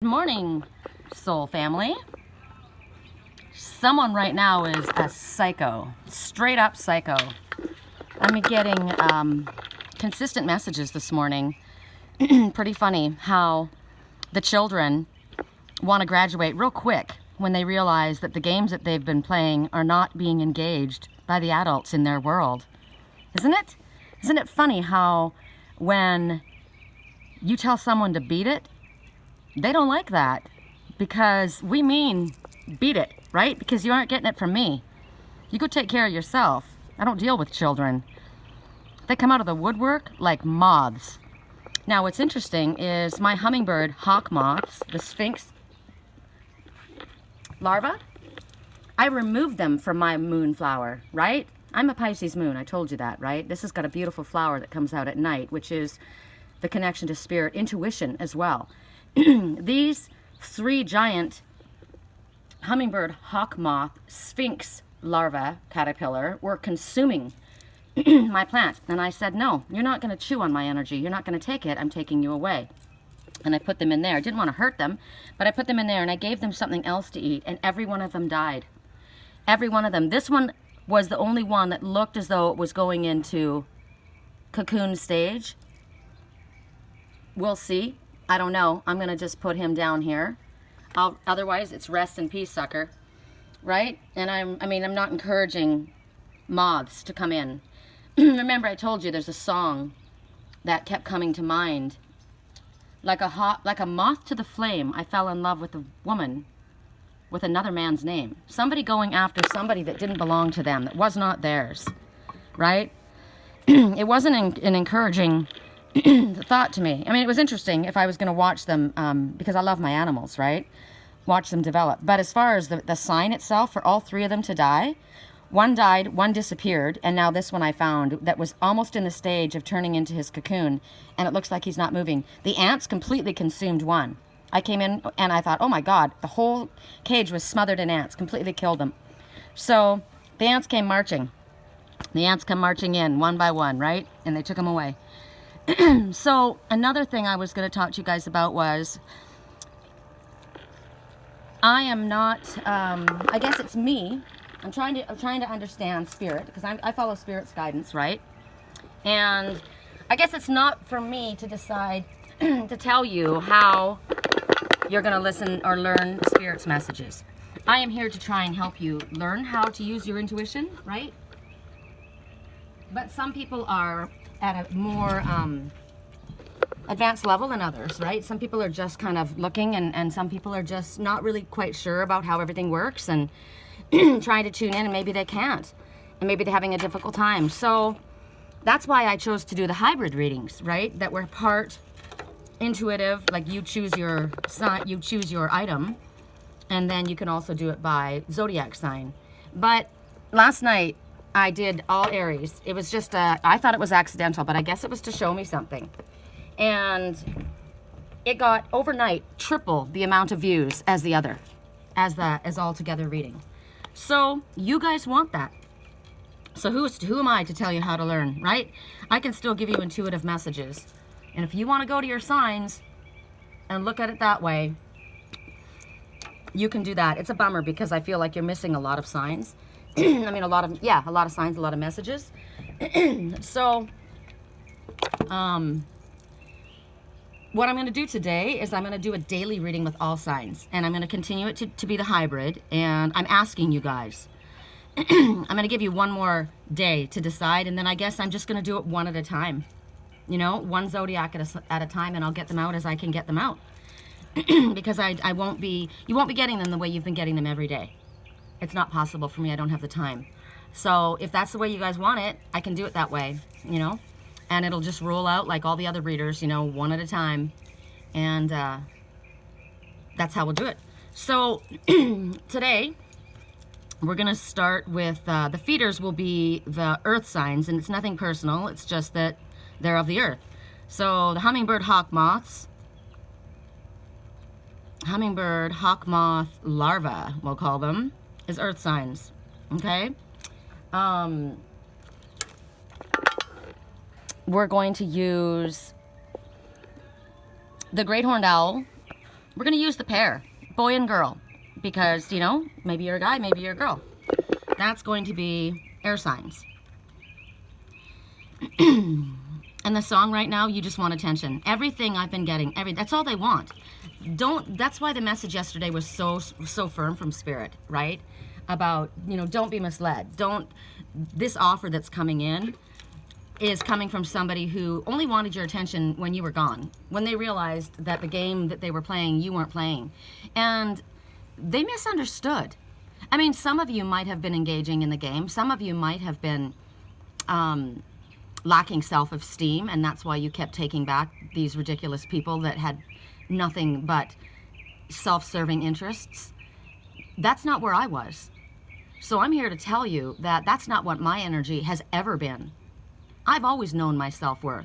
Good morning, soul family. Someone right now is a psycho, straight up psycho. I'm getting consistent messages this morning. Pretty funny how the children want to graduate real quick when they realize that the games that they've been playing are not being engaged by the adults in their world. Isn't it? Isn't it funny how when you tell someone to beat it, they don't like that, because we mean beat it, right? Because you aren't getting it from me. You go take care of yourself. I don't deal with children. They come out of the woodwork like moths. Now what's interesting is my hummingbird hawk moths, the Sphinx larva, I removed them from my moonflower, right? I'm a Pisces moon, I told you that, right? This has got a beautiful flower that comes out at night, which is the connection to spirit, intuition as well. These three giant hummingbird hawk moth sphinx larva caterpillar were consuming my plant, and I said, no, you're not going to chew on my energy, you're not going to take it, I'm taking you away. And I put them in there. I didn't want to hurt them, but I put them in there and I gave them something else to eat, and every one of them died. Every one of them. This one was the only one that looked as though it was going into cocoon stage. We'll see. I don't know. I'm going to just put him down here. Otherwise, it's rest in peace, sucker. Right? And I'm not encouraging moths to come in. Remember, I told you there's a song that kept coming to mind. Like a moth to the flame, I fell in love with a woman with another man's name. Somebody going after somebody that didn't belong to them, that was not theirs. Right? It wasn't an encouraging thought to me. I mean, it was interesting if I was going to watch them, because I love my animals, right? Watch them develop. But as far as the sign itself, for all three of them to die, one died, one disappeared, and now this one I found that was almost in the stage of turning into his cocoon, and it looks like he's not moving. The ants completely consumed one. I came in and I thought, oh my God, the whole cage was smothered in ants, completely killed them. So the ants came marching. The ants come marching in one by one, right? And they took them away. So another thing I was going to talk to you guys about was, I am not, I guess it's me. I'm trying to understand spirit, because I follow spirit's guidance, right? And I guess it's not for me to decide to tell you how you're going to listen or learn spirit's messages. I am here to try and help you learn how to use your intuition, right? But some people are at a more advanced level than others, right? Some people are just kind of looking, and some people are just not really quite sure about how everything works, and trying to tune in, and maybe they can't, and maybe they're having a difficult time. So that's why I chose to do the hybrid readings, right? That were part intuitive, like you choose your sign, you choose your item, and then you can also do it by zodiac sign. But last night I did all Aries. It was just I thought it was accidental, but I guess it was to show me something. And it got overnight triple the amount of views as the other, as all together reading. So you guys want that. So who am I to tell you how to learn, right? I can still give you intuitive messages. And if you want to go to your signs and look at it that way, you can do that. It's a bummer because I feel like you're missing a lot of signs. I mean, a lot of signs, a lot of messages. So, what I'm going to do today is I'm going to do a daily reading with all signs, and I'm going to continue it to be the hybrid, and I'm asking you guys. I'm going to give you one more day to decide, and then I guess I'm just going to do it one at a time. You know, one zodiac at a time, and I'll get them out as I can get them out. Because you won't be getting them the way you've been getting them every day. It's not possible for me. I don't have the time. So if that's the way you guys want it, I can do it that way, you know, and it'll just roll out like all the other readers, you know, one at a time. And that's how we'll do it. So today we're going to start with the feeders will be the earth signs, and it's nothing personal. It's just that they're of the earth. So the hummingbird hawk moth larva, we'll call them, is earth signs. Okay? We're going to use the great horned owl, We're going to use the pair, boy and girl, because, you know, maybe you're a guy, maybe you're a girl. That's going to be air signs. And the song right now, you just want attention. Everything I've been getting, that's all they want. That's why the message yesterday was so firm from Spirit, right? About, you know, don't be misled. This offer that's coming in is coming from somebody who only wanted your attention when you were gone, when they realized that the game that they were playing, you weren't playing. And they misunderstood. I mean, some of you might have been engaging in the game. Some of you might have been lacking self-esteem, and that's why you kept taking back these ridiculous people that had nothing but self-serving interests. That's not where I was. So I'm here to tell you that that's not what my energy has ever been. I've always known my self-worth.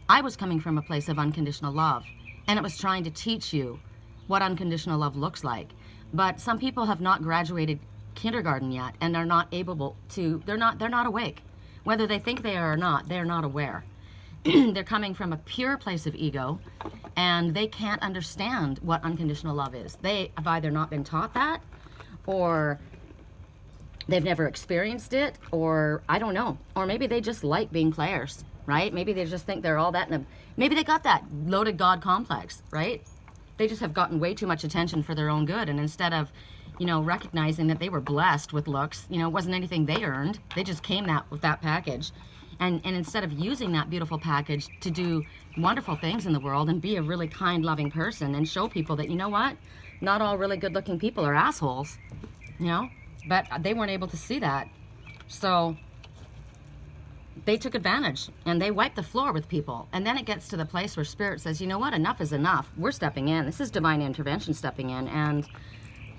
I was coming from a place of unconditional love, and it was trying to teach you what unconditional love looks like. But some people have not graduated kindergarten yet and are not able to, they're not awake. Whether they think they are or not, they're not aware. They're coming from a pure place of ego, and they can't understand what unconditional love is. They have either not been taught that, or they've never experienced it, or I don't know. Or maybe they just like being players, right? Maybe they just think they're all that, maybe they got that loaded God complex, right? They just have gotten way too much attention for their own good, and instead of, you know, recognizing that they were blessed with looks, you know, it wasn't anything they earned. They just came with that package. And instead of using that beautiful package to do wonderful things in the world and be a really kind, loving person and show people that, you know what, not all really good-looking people are assholes, you know, but they weren't able to see that. So they took advantage and they wiped the floor with people. And then it gets to the place where Spirit says, you know what, enough is enough. We're stepping in. This is divine intervention stepping in. And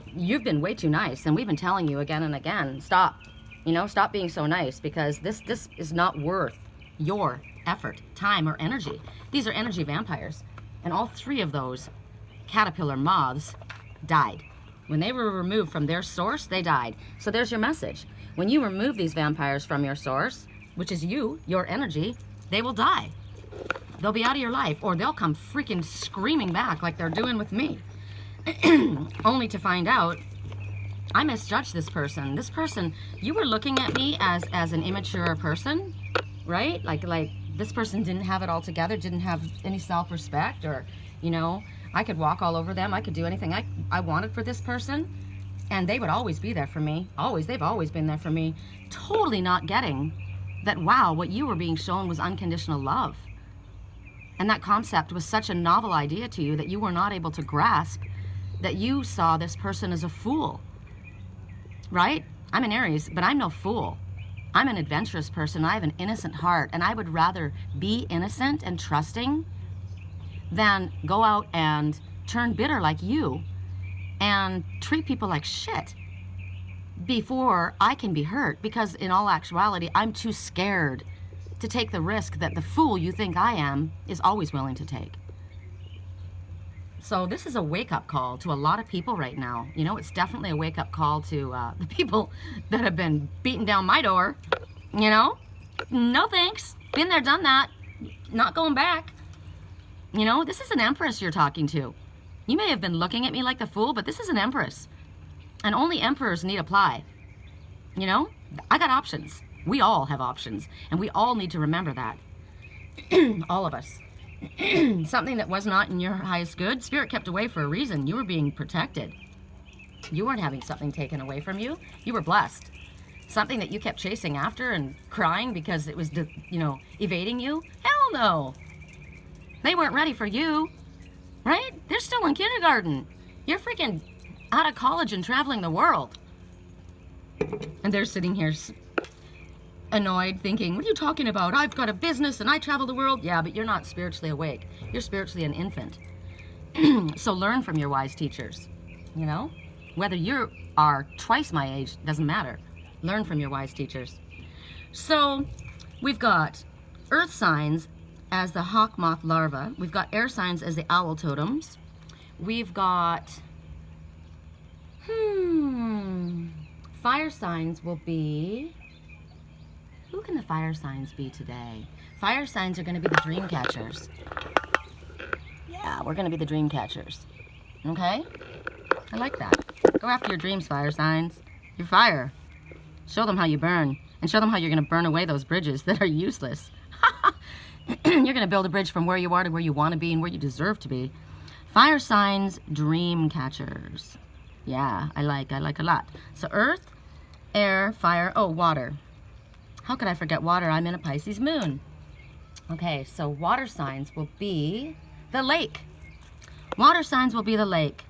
you've been way too nice. And we've been telling you again and again, stop. You know, stop being so nice, because this is not worth your effort, time, or energy. These are energy vampires. And all three of those caterpillar moths died. When they were removed from their source, they died. So there's your message. When you remove these vampires from your source, which is you, your energy, they will die. They'll be out of your life, or they'll come freaking screaming back like they're doing with me. Only to find out I misjudged this person. This person, you were looking at me as an immature person, right? Like this person didn't have it all together, didn't have any self-respect, or, you know, I could walk all over them. I could do anything I wanted for this person, and they would always be there for me. Always. They've always been there for me. Totally not getting that, wow, what you were being shown was unconditional love. And that concept was such a novel idea to you that you were not able to grasp, that you saw this person as a fool. Right? I'm an Aries, but I'm no fool. I'm an adventurous person. I have an innocent heart, and I would rather be innocent and trusting than go out and turn bitter like you and treat people like shit before I can be hurt, because in all actuality, I'm too scared to take the risk that the fool you think I am is always willing to take. So this is a wake-up call to a lot of people right now. You know, it's definitely a wake-up call to the people that have been beating down my door. You know, no thanks. Been there, done that. Not going back. You know, this is an empress you're talking to. You may have been looking at me like the fool, but this is an empress. And only emperors need apply. You know, I got options. We all have options. And we all need to remember that. All of us. Something that was not in your highest good, Spirit kept away for a reason. You were being protected. You weren't having something taken away from you. You were blessed. Something that you kept chasing after and crying because it was, you know, evading you. Hell no. They weren't ready for you, right? They're still in kindergarten. You're freaking out of college and traveling the world. And they're sitting here annoyed, thinking, what are you talking about? I've got a business and I travel the world. Yeah, but you're not spiritually awake. You're spiritually an infant. So learn from your wise teachers, you know? Whether you are twice my age, doesn't matter. Learn from your wise teachers. So we've got earth signs as the hawk moth larva. We've got air signs as the owl totems. We've got, fire signs will be, who can the fire signs be today? Fire signs are going to be the dream catchers. Yeah, we're going to be the dream catchers. Okay? I like that. Go after your dreams, fire signs. You're fire. Show them how you burn. And show them how you're going to burn away those bridges that are useless. You're going to build a bridge from where you are to where you want to be and where you deserve to be. Fire signs, dream catchers. Yeah, I like a lot. So earth, air, fire, oh, water. How could I forget water? I'm in a Pisces moon. Okay, so water signs will be the lake. Water signs will be the lake.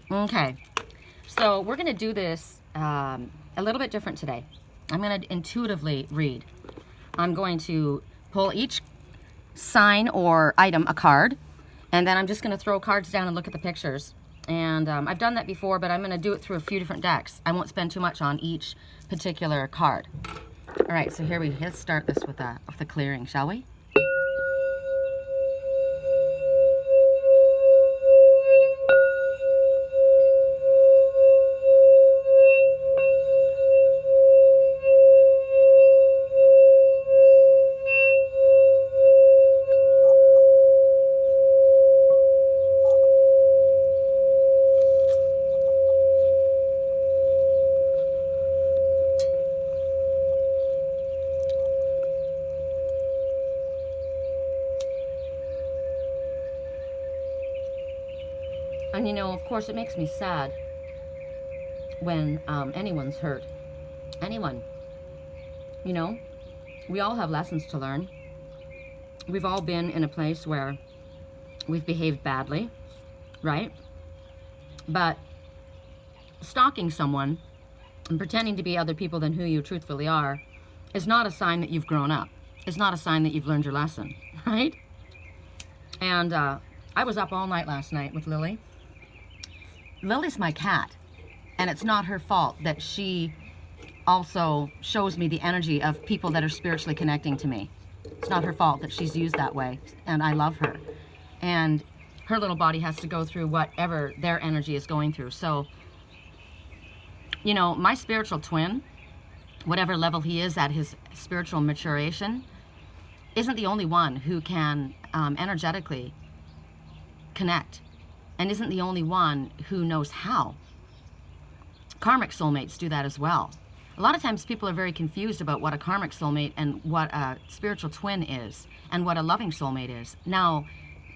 Okay, so we're going to do this a little bit different today. I'm going to intuitively read. I'm going to pull each sign or item a card, and then I'm just going to throw cards down and look at the pictures. And I've done that before, but I'm going to do it through a few different decks. I won't spend too much on each particular card. All right, so let's start this with the clearing, shall we? And you know, of course, it makes me sad when anyone's hurt. Anyone. You know, we all have lessons to learn. We've all been in a place where we've behaved badly, right? But stalking someone and pretending to be other people than who you truthfully are is not a sign that you've grown up. It's not a sign that you've learned your lesson, right? And I was up all night last night with Lily. Lily's my cat, and it's not her fault that she also shows me the energy of people that are spiritually connecting to me. It's not her fault that she's used that way, and I love her. And her little body has to go through whatever their energy is going through. So, you know, my spiritual twin, whatever level he is at his spiritual maturation, isn't the only one who can energetically connect, and isn't the only one who knows how. Karmic soulmates do that as well. A lot of times people are very confused about what a karmic soulmate and what a spiritual twin is and what a loving soulmate is. Now,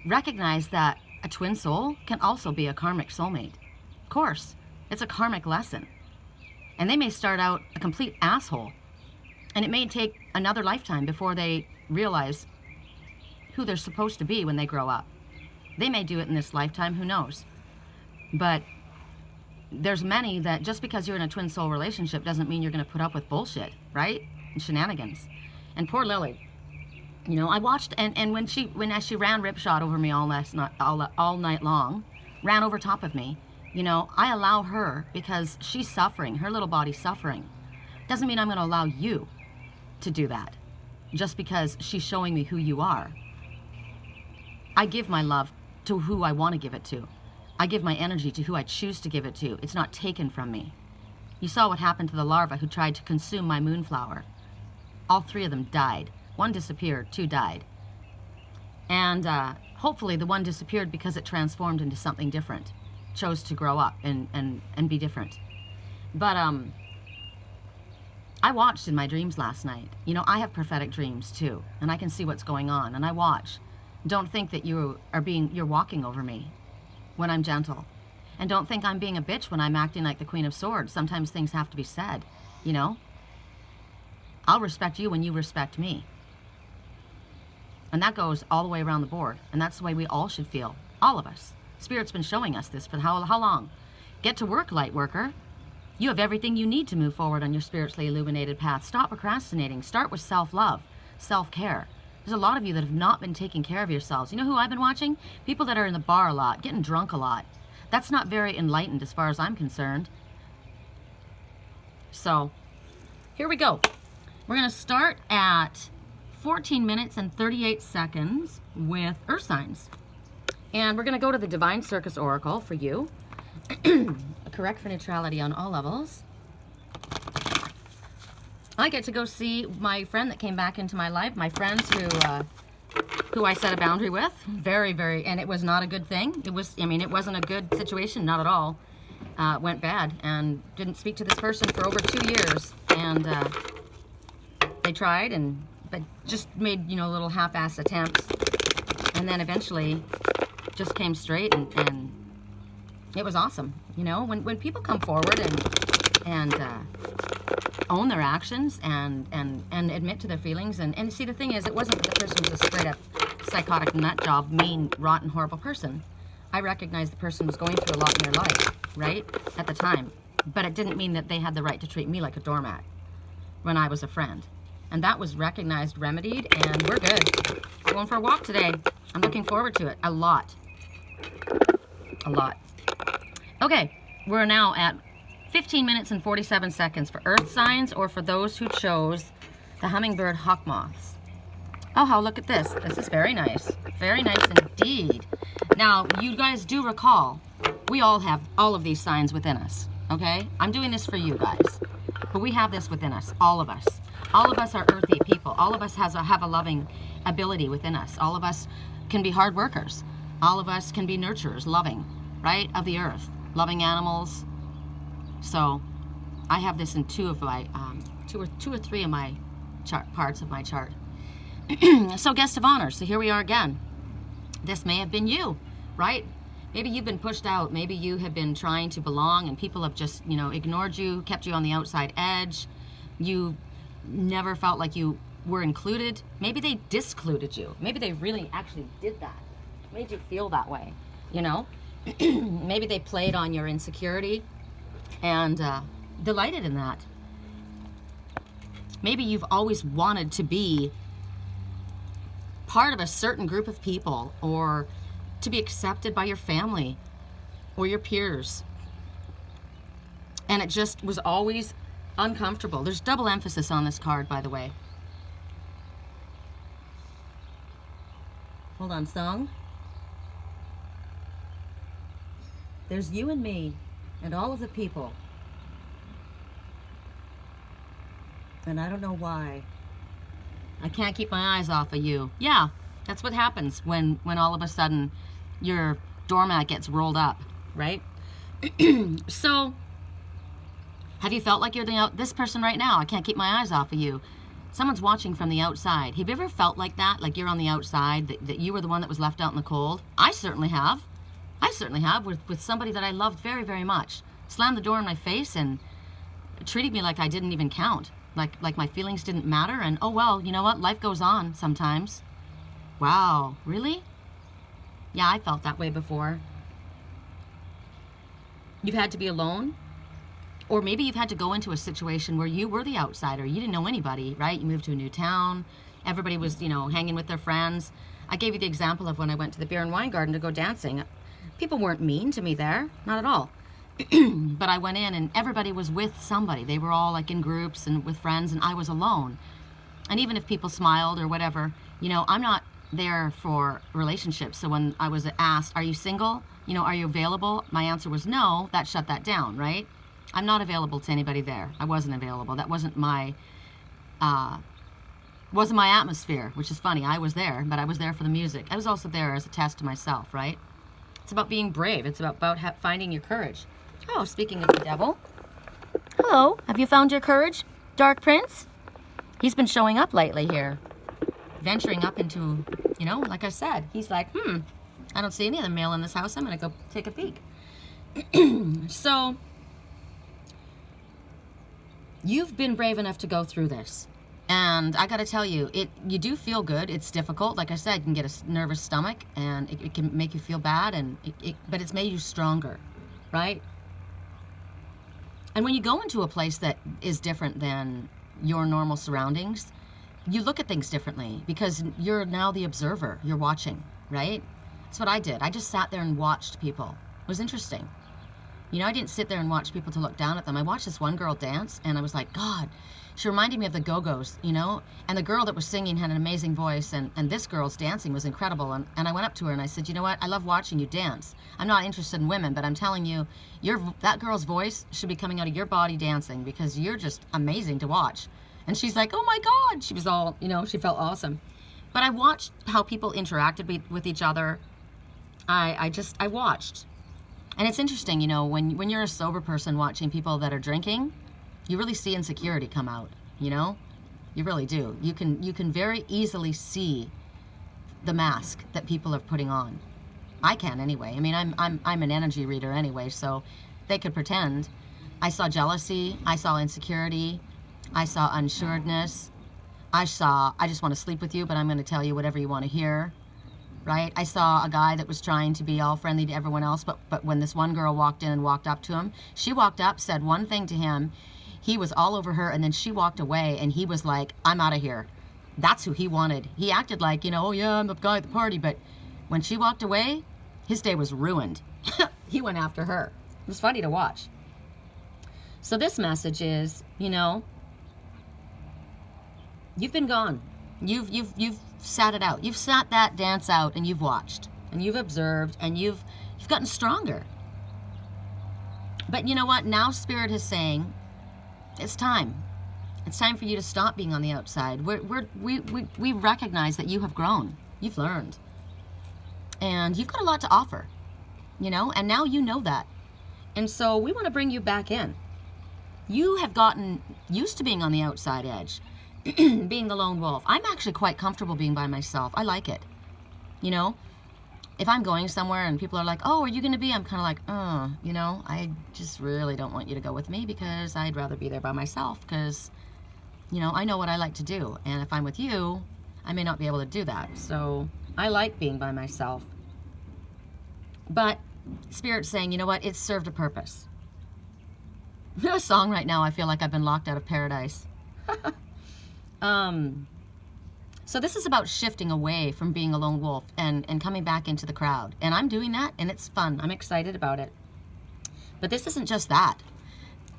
recognize that a twin soul can also be a karmic soulmate. Of course, it's a karmic lesson. And they may start out a complete asshole, and it may take another lifetime before they realize who they're supposed to be when they grow up. They may do it in this lifetime, who knows? But there's many that just because you're in a twin soul relationship doesn't mean you're going to put up with bullshit, right? And shenanigans. And poor Lily, you know, I watched, and when she ran ripshot over me all night long, ran over top of me, you know, I allow her because she's suffering, her little body's suffering. Doesn't mean I'm going to allow you to do that just because she's showing me who you are. I give my love to who I want to give it to. I give my energy to who I choose to give it to. It's not taken from me. You saw what happened to the larva who tried to consume my moonflower. All 3 of them died. 1 disappeared, 2 died. And hopefully the 1 disappeared because it transformed into something different. Chose to grow up and be different. But I watched in my dreams last night. You know, I have prophetic dreams too, and I can see what's going on, and I watch. Don't think that you're walking over me when I'm gentle. And don't think I'm being a bitch when I'm acting like the Queen of Swords. Sometimes things have to be said, you know? I'll respect you when you respect me. And that goes all the way around the board. And that's the way we all should feel. All of us. Spirit's been showing us this for how long? Get to work, light worker. You have everything you need to move forward on your spiritually illuminated path. Stop procrastinating. Start with self-love, self-care. There's a lot of you that have not been taking care of yourselves. You know who I've been watching? People that are in the bar a lot, getting drunk a lot. That's not very enlightened as far as I'm concerned. So, here we go. We're going to start at 14 minutes and 38 seconds with Earth signs. And we're going to go to the Divine Circus Oracle for you. Correct for neutrality on all levels. I get to go see my friend that came back into my life, my friends who who I set a boundary with. Very, very, and it was not a good thing. It was, I mean, it wasn't a good situation, not at all. It went bad, and didn't speak to this person for over 2 years. And they tried, but just made, you know, little half-assed attempts. And then eventually just came straight, and it was awesome. You know, when people come forward and own their actions and admit to their feelings, and see, the thing is, it wasn't that the person was a straight-up psychotic nut job, mean, rotten, horrible person. I recognized the person was going through a lot in their life, right, at the time. But it didn't mean that they had the right to treat me like a doormat when I was a friend. And that was recognized, remedied, and we're good. Going for a walk today. I'm looking forward to it a lot. A lot. Okay, we're now at 15 minutes and 47 seconds for earth signs, or for those who chose the hummingbird hawk moths. Oh, look at this. This is very nice. Very nice indeed. Now, you guys do recall, we all have all of these signs within us, okay? I'm doing this for you guys, but we have this within us, all of us. All of us are earthy people. All of us have a loving ability within us. All of us can be hard workers. All of us can be nurturers, loving, right, of the earth, loving animals. So I have this in two or three of my parts of my chart. So guest of honor. So here we are again. This may have been you, right? Maybe you've been pushed out. Maybe you have been trying to belong and people have just, you know, ignored you, kept you on the outside edge. You never felt like you were included. Maybe they discluded you. Maybe they really actually did that. Made you feel that way, you know? Maybe they played on your insecurity and delighted in that. Maybe you've always wanted to be part of a certain group of people, or to be accepted by your family or your peers. And it just was always uncomfortable. There's double emphasis on this card, by the way. Hold on, song. There's you and me and all of the people. And I don't know why. I can't keep my eyes off of you. Yeah, that's what happens when all of a sudden your doormat gets rolled up, right? So, have you felt like you're this person right now? I can't keep my eyes off of you. Someone's watching from the outside. Have you ever felt like that? Like you're on the outside, that you were the one that was left out in the cold? I certainly have. I certainly have, with somebody that I loved very, very much. Slammed the door in my face and treated me like I didn't even count. Like my feelings didn't matter, and oh well, you know what? Life goes on sometimes. Wow, really? Yeah, I felt that way before. You've had to be alone, or maybe you've had to go into a situation where you were the outsider. You didn't know anybody, right? You moved to a new town. Everybody was, you know, hanging with their friends. I gave you the example of when I went to the beer and wine garden to go dancing. People weren't mean to me there, not at all. But I went in and everybody was with somebody. They were all like in groups and with friends, and I was alone. And even if people smiled or whatever, you know, I'm not there for relationships. So when I was asked, are you single? You know, are you available? My answer was no. That shut that down, right? I'm not available to anybody there. I wasn't available. That wasn't my atmosphere, which is funny. I was there, but I was there for the music. I was also there as a test to myself, right? It's about being brave. It's about finding your courage. Oh, speaking of the devil. Hello, have you found your courage, Dark Prince? He's been showing up lately here. Venturing up into, you know, like I said, he's like, I don't see any other male in this house. I'm going to go take a peek. So, you've been brave enough to go through this. And I got to tell you, you do feel good. It's difficult. Like I said, you can get a nervous stomach, and it can make you feel bad, but it's made you stronger, right? And when you go into a place that is different than your normal surroundings, you look at things differently because you're now the observer. You're watching, right? That's what I did. I just sat there and watched people. It was interesting. You know, I didn't sit there and watch people to look down at them. I watched this one girl dance, and I was like, God, she reminded me of the Go-Go's, you know? And the girl that was singing had an amazing voice, and this girl's dancing was incredible. And I went up to her and I said, you know what? I love watching you dance. I'm not interested in women, but I'm telling you, that girl's voice should be coming out of your body dancing because you're just amazing to watch. And she's like, oh my God. She was all, you know, she felt awesome. But I watched how people interacted with each other. I watched. And it's interesting, you know, when you're a sober person watching people that are drinking, you really see insecurity come out, you know? You really do. You can very easily see the mask that people are putting on. I can anyway. I mean, I'm an energy reader anyway, so they could pretend. I saw jealousy, I saw insecurity, I saw unsuredness. I just want to sleep with you, but I'm going to tell you whatever you want to hear. Right? I saw a guy that was trying to be all friendly to everyone else, but when this one girl walked in and walked up to him, she walked up, said one thing to him, he was all over her, and then she walked away, and he was like, I'm out of here. That's who he wanted. He acted like, you know, oh yeah, I'm the guy at the party, but when she walked away, his day was ruined. He went after her. It was funny to watch. So this message is, you know, you've been gone. You've sat it out. You've sat that dance out, and you've watched, and you've observed, and you've gotten stronger. But you know what? Now Spirit is saying, it's time. It's time for you to stop being on the outside. We recognize that you have grown. You've learned. And you've got a lot to offer, you know, and now you know that. And so we want to bring you back in. You have gotten used to being on the outside edge, being the lone wolf. I'm actually quite comfortable being by myself. I like it. You know, if I'm going somewhere and people are like, oh, are you going to be? I'm kind of like, you know, I just really don't want you to go with me because I'd rather be there by myself because, you know, I know what I like to do. And if I'm with you, I may not be able to do that. So I like being by myself. But Spirit's saying, you know what? It's served a purpose. A song right now, I feel like I've been locked out of paradise. So this is about shifting away from being a lone wolf and coming back into the crowd. And I'm doing that, and it's fun. I'm excited about it. But this isn't just that.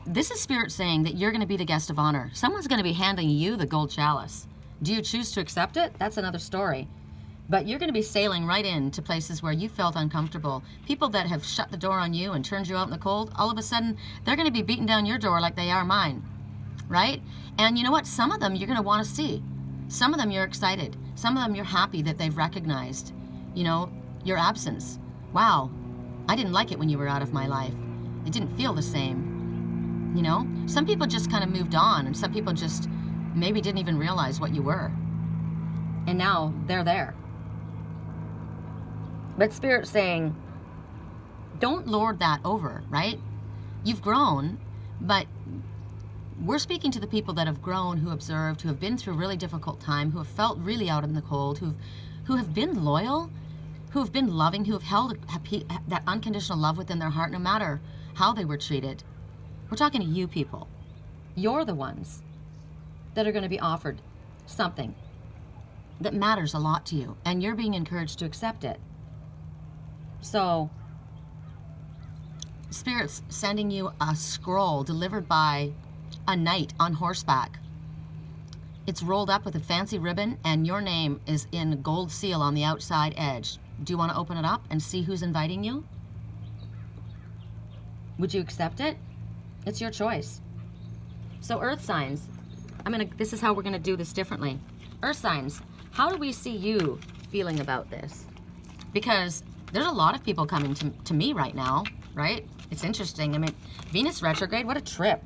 This is Spirit saying that you're going to be the guest of honor. Someone's going to be handing you the gold chalice. Do you choose to accept it? That's another story. But you're going to be sailing right into places where you felt uncomfortable. People that have shut the door on you and turned you out in the cold, all of a sudden, they're going to be beating down your door like they are mine. Right? And you know what? Some of them you're going to want to see. Some of them you're excited. Some of them you're happy that they've recognized, you know, your absence. Wow, I didn't like it when you were out of my life. It didn't feel the same. You know? Some people just kind of moved on, and some people just maybe didn't even realize what you were. And now they're there. But Spirit's saying, don't lord that over, right? You've grown, but we're speaking to the people that have grown, who observed, who have been through a really difficult time, who have felt really out in the cold, who have been loyal, who have been loving, who have held that unconditional love within their heart no matter how they were treated. We're talking to you people. You're the ones that are going to be offered something that matters a lot to you, and you're being encouraged to accept it. So, Spirit's sending you a scroll delivered by a knight on horseback. It's rolled up with a fancy ribbon, and your name is in gold seal on the outside edge. Do you want to open it up and see who's inviting you? Would you accept it? It's your choice. So earth signs, this is how we're gonna do this differently. Earth signs, how do we see you feeling about this? Because there's a lot of people coming to me right now, right? It's interesting. I mean, Venus retrograde, what a trip.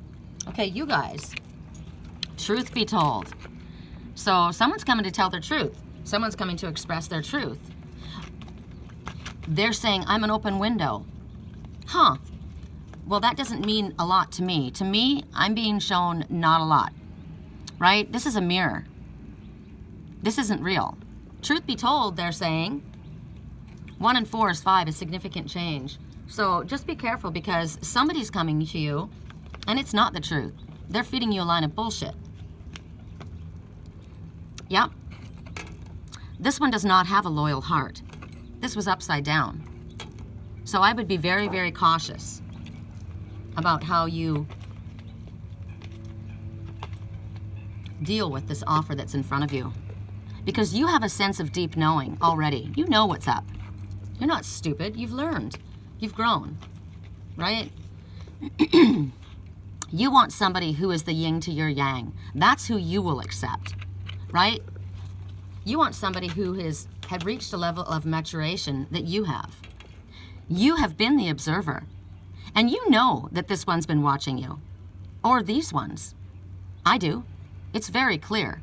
Okay, you guys, truth be told. So someone's coming to tell their truth. Someone's coming to express their truth. They're saying, I'm an open window. Huh. Well, that doesn't mean a lot to me. To me, I'm being shown not a lot, right? This is a mirror. This isn't real. Truth be told, they're saying, 1 and 4 is 5 is significant change. So just be careful, because somebody's coming to you and it's not the truth. They're feeding you a line of bullshit. Yep. This one does not have a loyal heart. This was upside down. So I would be very, very cautious about how you deal with this offer that's in front of you. Because you have a sense of deep knowing already. You know what's up. You're not stupid. You've learned. You've grown. Right? You want somebody who is the yin to your yang. That's who you will accept. Right? You want somebody who had reached a level of maturation that you have. You have been the observer. And you know that this one's been watching you. Or these ones. I do. It's very clear.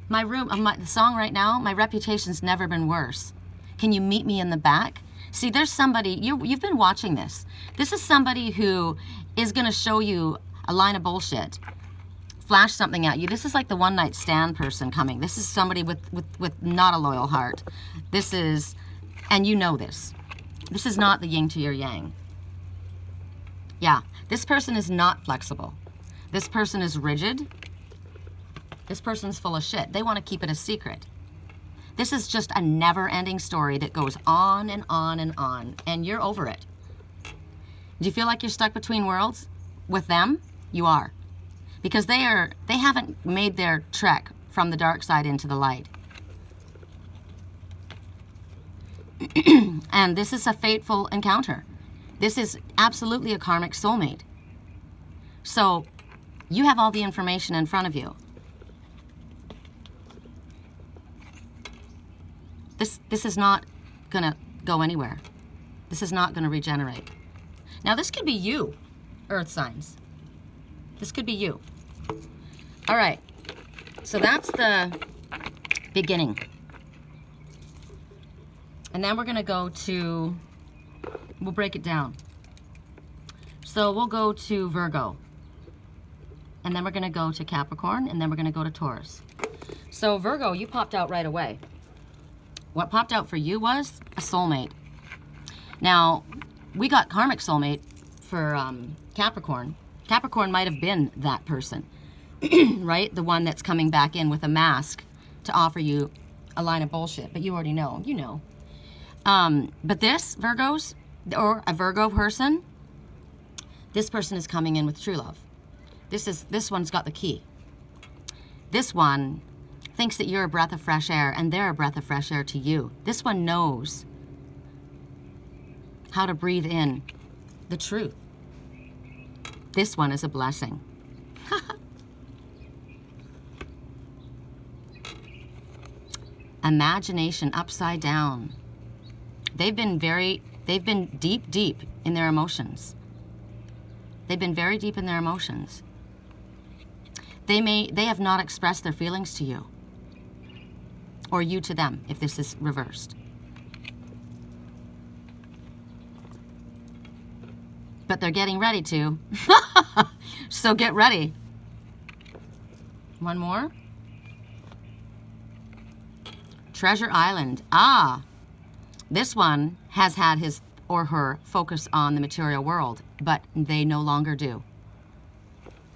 The song right now, my reputation's never been worse. Can you meet me in the back? See, there's somebody, you've been watching this. This is somebody who is going to show you a line of bullshit, flash something at you. This is like the one night stand person coming. This is somebody with not a loyal heart. This is, and you know this. This is not the yin to your yang. Yeah, this person is not flexible. This person is rigid. This person's full of shit. They want to keep it a secret. This is just a never-ending story that goes on and on and on, and you're over it. Do you feel like you're stuck between worlds? With them, you are. Because they haven't made their trek from the dark side into the light. And this is a fateful encounter. This is absolutely a karmic soulmate. So, you have all the information in front of you. This is not gonna go anywhere. This is not gonna regenerate. Now this could be you, earth signs. This could be you. All right, so that's the beginning. And then we're gonna go to, we'll break it down. So we'll go to Virgo. And then we're gonna go to Capricorn, and then we're gonna go to Taurus. So Virgo, you popped out right away. What popped out for you was a soulmate. Now, we got karmic soulmate for Capricorn. Capricorn might have been that person, right? The one that's coming back in with a mask to offer you a line of bullshit, but you already know, you know. But this, Virgos, or a Virgo person, this person is coming in with true love. This one's got the key. This one thinks that you're a breath of fresh air, and they're a breath of fresh air to you. This one knows how to breathe in the truth. This one is a blessing. Imagination upside down. They've been deep, deep in their emotions. They've been very deep in their emotions. They have not expressed their feelings to you. Or you to them, if this is reversed. But they're getting ready to. So get ready. One more. Treasure Island. Ah, this one has had his or her focus on the material world, but they no longer do.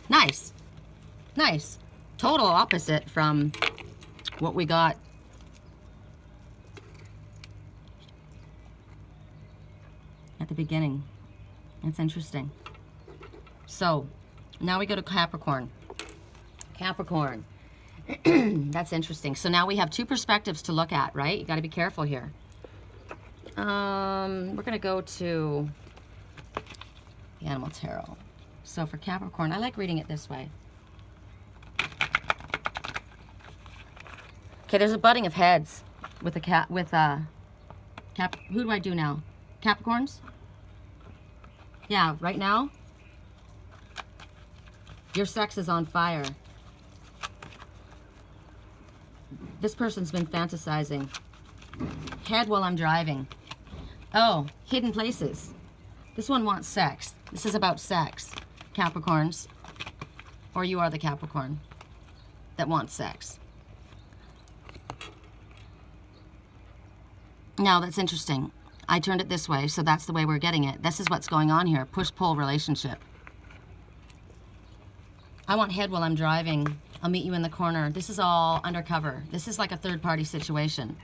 Nice. Nice. Total opposite from what we got at the beginning. It's interesting. So, now we go to Capricorn. Capricorn. That's interesting. So now we have two perspectives to look at, right? You got to be careful here. We're going to go to the Animal Tarot. So for Capricorn, I like reading it this way. Okay, there's a butting of heads with a who do I do now? Capricorns? Yeah, right now, your sex is on fire. This person's been fantasizing. Head while I'm driving. Oh, hidden places. This one wants sex. This is about sex, Capricorns. Or you are the Capricorn that wants sex. Now, that's interesting. I turned it this way, so that's the way we're getting it. This is what's going on here. Push-pull relationship. I want head while I'm driving. I'll meet you in the corner. This is all undercover. This is like a third-party situation.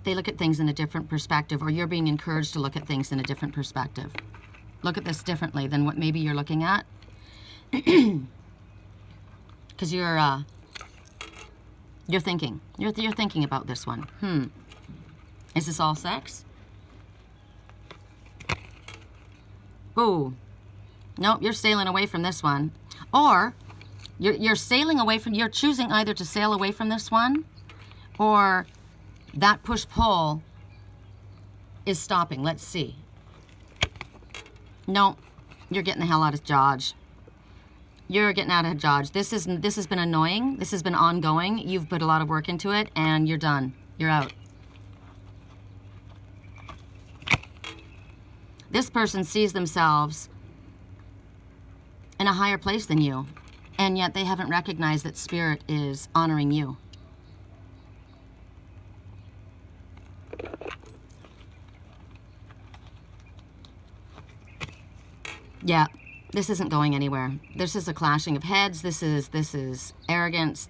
They look at things in a different perspective, or you're being encouraged to look at things in a different perspective. Look at this differently than what maybe you're looking at. Because you're thinking. You're thinking about this one. Is this all sex? Ooh. Nope, you're sailing away from this one. Or you're sailing away from, you're choosing either to sail away from this one, or that push-pull is stopping. Let's see. No, you're getting the hell out of Dodge. You're getting out of Dodge. This has been annoying. This has been ongoing. You've put a lot of work into it, and you're done. You're out. This person sees themselves in a higher place than you, and yet they haven't recognized that Spirit is honoring you. Yeah, this isn't going anywhere. This is a clashing of heads. This is arrogance.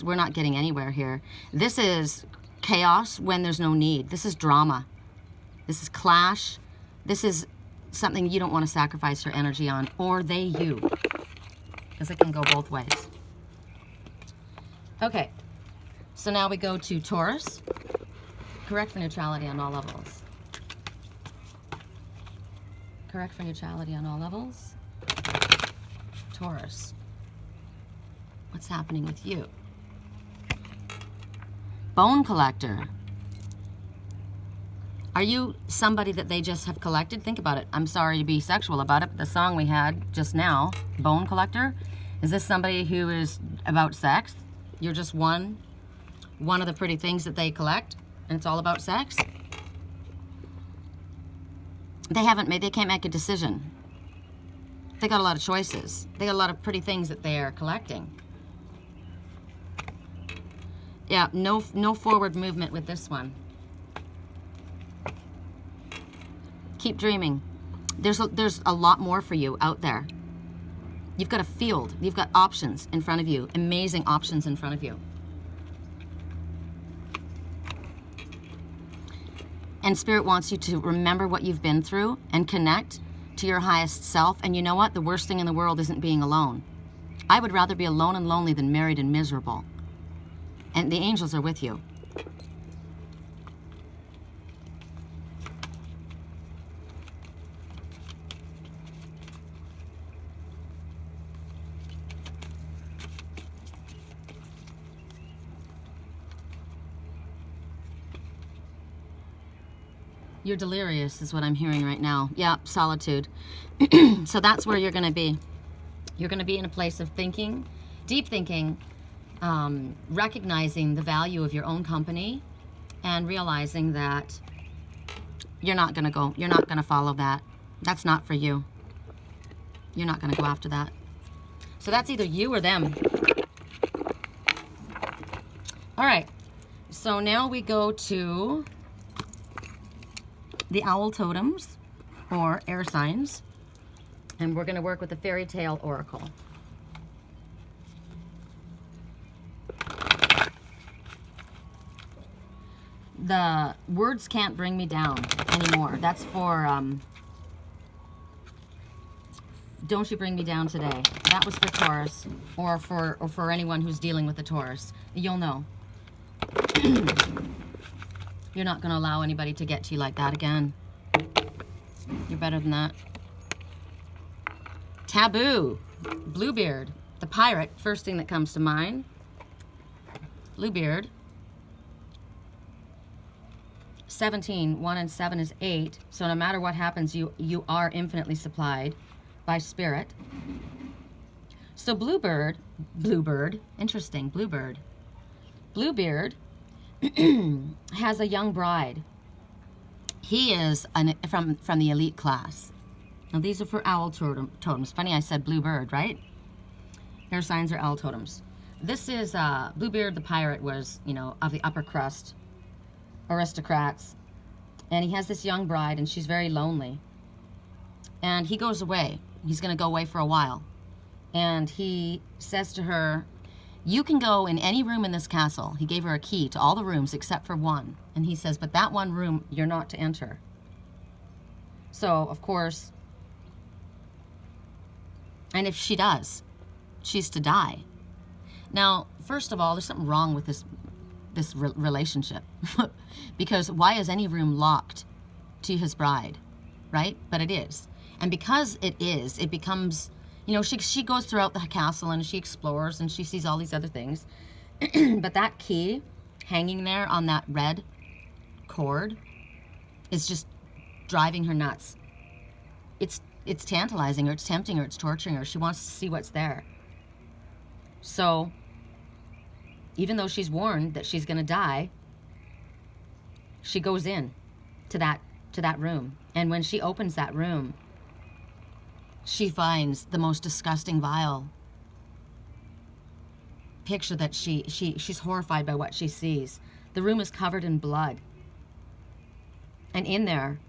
We're not getting anywhere here. This is chaos when there's no need. This is drama. This is clash. This is something you don't want to sacrifice your energy on, or you, because it can go both ways. Okay, so now we go to Taurus. Correct for neutrality on all levels. Correct for neutrality on all levels. Taurus. What's happening with you? Bone collector. Are you somebody that they just have collected? Think about it. I'm sorry to be sexual about it, but the song we had just now, Bone Collector, is this somebody who is about sex? You're just one of the pretty things that they collect, and it's all about sex? They can't make a decision. They got a lot of choices. They got a lot of pretty things that they are collecting. Yeah, no forward movement with this one. Keep dreaming. There's a lot more for you out there. You've got a field. You've got options in front of you. Amazing options in front of you. And Spirit wants you to remember what you've been through and connect to your highest self. And you know what? The worst thing in the world isn't being alone. I would rather be alone and lonely than married and miserable. And the angels are with you. You're delirious is what I'm hearing right now. Yeah, solitude. So that's where you're going to be. You're going to be in a place of thinking, deep thinking, recognizing the value of your own company, and realizing that you're not going to follow that. That's not for you. You're not going to go after that. So that's either you or them. All right. So now we go to the owl totems, or air signs, and we're going to work with the fairy tale oracle. The words can't bring me down anymore. That's for don't you bring me down today. That was for Taurus, or for anyone who's dealing with the Taurus. You'll know. You're not going to allow anybody to get to you like that again. You're better than that. Taboo. Bluebeard. The pirate. First thing that comes to mind. Bluebeard. 17. 1 and 7 is 8. So no matter what happens, you are infinitely supplied by Spirit. So Bluebeard. Interesting. Bluebeard. Bluebeard has a young bride. He is from the elite class. Now these are for owl totems. Funny I said bluebird, right? Air signs are owl totems. This is Bluebeard the pirate was, of the upper crust aristocrats. And he has this young bride, and she's very lonely. And he goes away. He's going to go away for a while. And he says to her, you can go in any room in this castle. He gave her a key to all the rooms except for one. And he says, but that one room, you're not to enter. So, of course, and if she does, she's to die. Now, first of all, there's something wrong with this relationship. Because why is any room locked to his bride, right? But it is. And because it becomes, you know, she goes throughout the castle and she explores and she sees all these other things. But that key hanging there on that red cord is just driving her nuts. It's tantalizing her, it's tempting her, it's torturing her. She wants to see what's there. So even though she's warned that she's going to die, she goes in to that room. And when she opens that room, she finds the most disgusting, vile picture that she's horrified by what she sees. The room is covered in blood. And in there,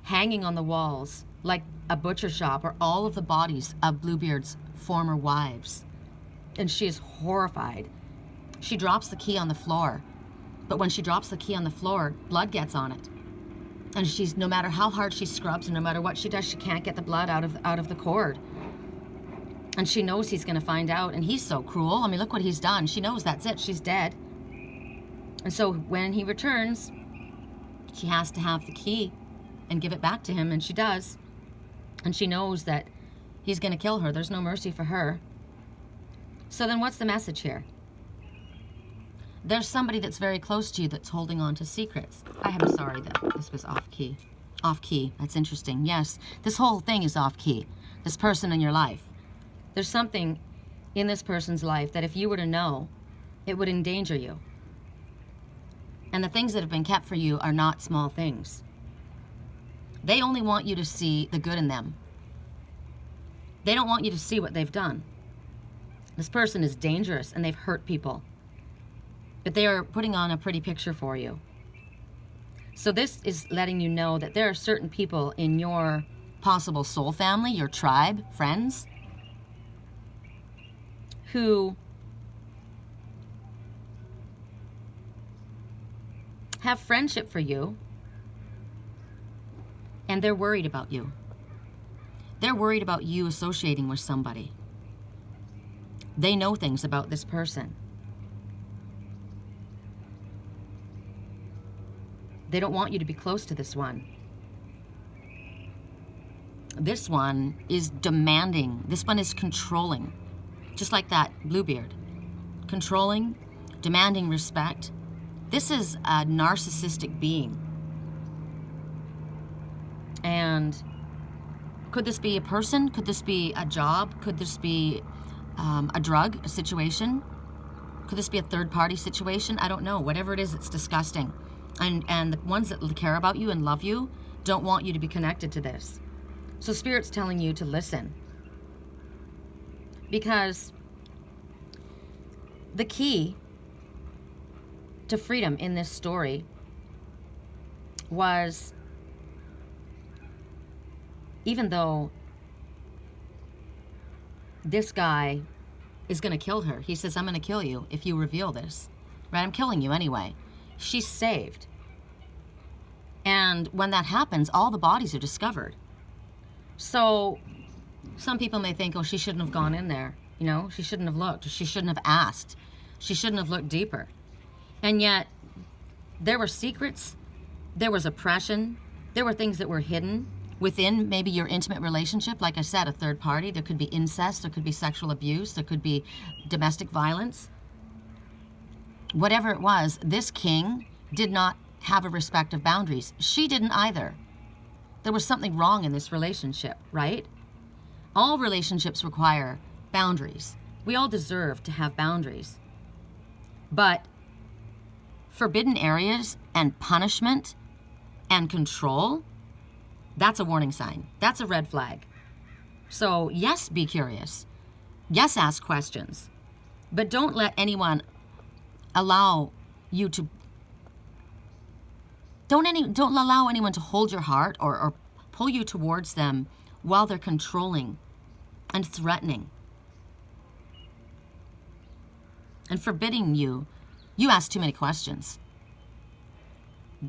hanging on the walls, like a butcher shop, are all of the bodies of Bluebeard's former wives. And she is horrified. She drops the key on the floor. But when she drops the key on the floor, blood gets on it. And she's, no matter how hard she scrubs and no matter what she does, she can't get the blood out of the cord. And she knows he's going to find out, and he's so cruel. I mean, look what he's done. She knows that's it. She's dead. And so when he returns, she has to have the key and give it back to him, and she does. And she knows that he's going to kill her. There's no mercy for her. So then what's the message here? There's somebody that's very close to you that's holding on to secrets. I am sorry that this was off key. Off key. That's interesting. Yes, this whole thing is off key. This person in your life. There's something in this person's life that if you were to know, it would endanger you. And the things that have been kept for you are not small things. They only want you to see the good in them. They don't want you to see what they've done. This person is dangerous and they've hurt people. But they are putting on a pretty picture for you. So this is letting you know that there are certain people in your possible soul family, your tribe, friends, who have friendship for you, and they're worried about you. They're worried about you associating with somebody. They know things about this person. They don't want you to be close to this one. This one is demanding. This one is controlling. Just like that Bluebeard. Controlling, demanding respect. This is a narcissistic being. And could this be a person? Could this be a job? Could this be a drug, a situation? Could this be a third-party situation? I don't know. Whatever it is, it's disgusting. And the ones that care about you and love you don't want you to be connected to this. So Spirit's telling you to listen. Because the key to freedom in this story was, even though this guy is going to kill her, he says, I'm going to kill you if you reveal this. Right? I'm killing you anyway. She's saved. And when that happens, all the bodies are discovered. So some people may think, oh, she shouldn't have gone in there. You know, she shouldn't have looked. She shouldn't have asked. She shouldn't have looked deeper. And yet, there were secrets. There was oppression. There were things that were hidden within maybe your intimate relationship. Like I said, a third party. There could be incest. There could be sexual abuse. There could be domestic violence. Whatever it was, this king did not have a respect of boundaries. She didn't either. There was something wrong in this relationship, right? All relationships require boundaries. We all deserve to have boundaries. But forbidden areas and punishment and control, that's a warning sign. That's a red flag. So yes, be curious. Yes, ask questions. But don't let anyone allow you to, don't allow anyone to hold your heart or pull you towards them while they're controlling and threatening and forbidding you. You ask too many questions.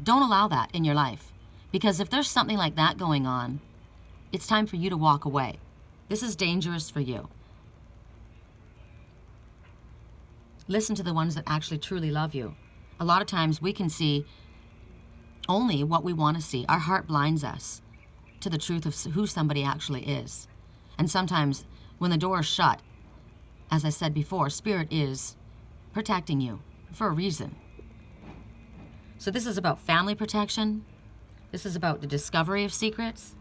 Don't allow that in your life, because if there's something like that going on, it's time for you to walk away. This is dangerous for you. Listen to the ones that actually truly love you. A lot of times we can see only what we want to see. Our heart blinds us to the truth of who somebody actually is. And sometimes when the door is shut, as I said before, Spirit is protecting you for a reason. So this is about family protection. This is about the discovery of secrets.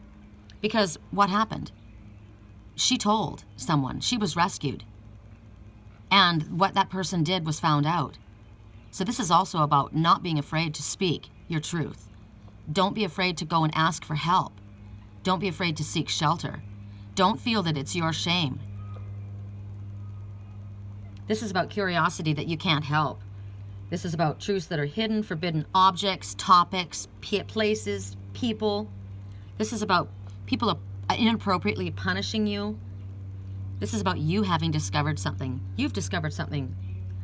Because what happened? She told someone. She was rescued. And what that person did was found out. So this is also about not being afraid to speak your truth. Don't be afraid to go and ask for help. Don't be afraid to seek shelter. Don't feel that it's your shame. This is about curiosity that you can't help. This is about truths that are hidden, forbidden objects, topics, places, people. This is about people inappropriately punishing you. This is about you having discovered something. You've discovered something,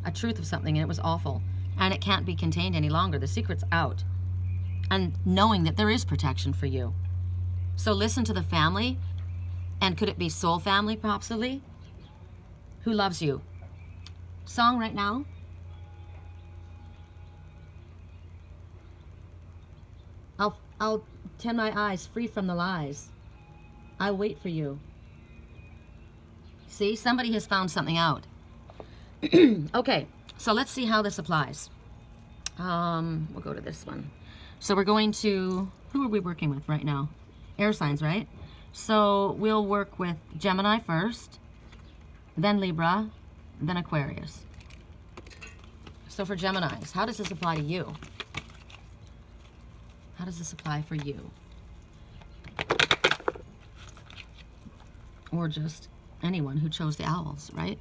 a truth of something, and it was awful. And it can't be contained any longer. The secret's out. And knowing that there is protection for you. So listen to the family. And could it be soul family, possibly? Who loves you? Song right now. I'll tend my eyes free from the lies. I'll wait for you. See, somebody has found something out. Okay, so let's see how this applies. We'll go to this one. So we're going to, who are we working with right now? Air signs, right? So we'll work with Gemini first, then Libra, then Aquarius. So for Geminis, how does this apply to you? How does this apply for you? Or just anyone who chose the owls, right?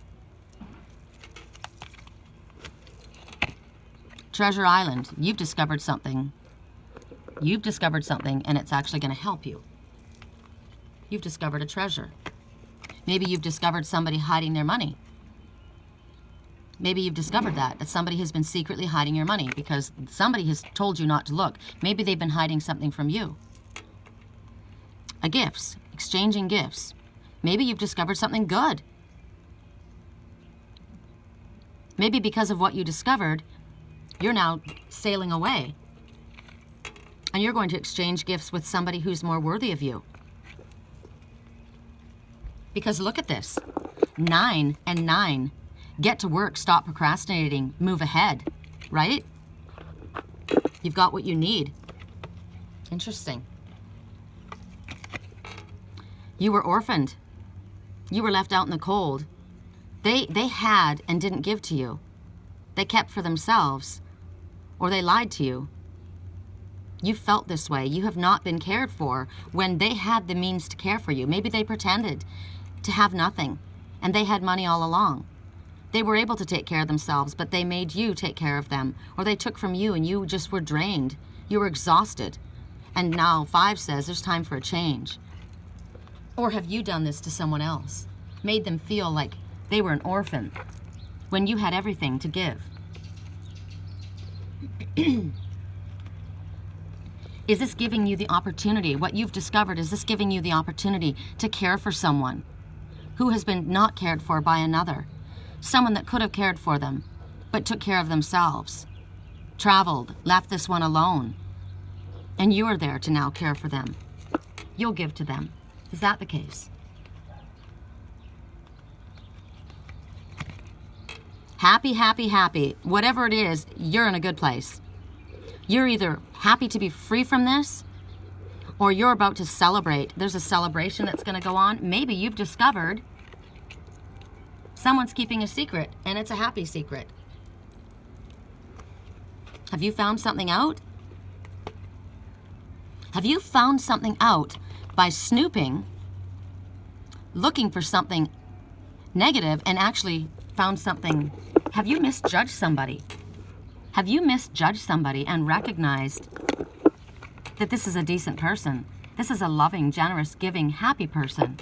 Treasure Island, you've discovered something. You've discovered something, and it's actually going to help you. You've discovered a treasure. Maybe you've discovered somebody hiding their money. Maybe you've discovered that somebody has been secretly hiding your money because somebody has told you not to look. Maybe they've been hiding something from you. Gifts, exchanging gifts. Maybe you've discovered something good. Maybe because of what you discovered, you're now sailing away. And you're going to exchange gifts with somebody who's more worthy of you. Because look at this. 9 and 9. Get to work, stop procrastinating, move ahead, right? You've got what you need. Interesting. You were orphaned. You were left out in the cold. They had and didn't give to you. They kept for themselves, or they lied to you. You felt this way. You have not been cared for when they had the means to care for you. Maybe they pretended to have nothing, and they had money all along. They were able to take care of themselves, but they made you take care of them, or they took from you and you just were drained. You were exhausted. And now 5 says there's time for a change. Or have you done this to someone else? Made them feel like they were an orphan when you had everything to give? Is this giving you the opportunity, what you've discovered, is this giving you the opportunity to care for someone who has been not cared for by another? Someone that could have cared for them, but took care of themselves, traveled, left this one alone, and you are there to now care for them. You'll give to them. Is that the case? Happy, happy, happy. Whatever it is, you're in a good place. You're either happy to be free from this, or you're about to celebrate. There's a celebration that's going to go on. Maybe you've discovered someone's keeping a secret, and it's a happy secret. Have you found something out? Have you found something out by snooping, looking for something negative, and actually found something? Have you misjudged somebody? Have you misjudged somebody and recognized that this is a decent person? This is a loving, generous, giving, happy person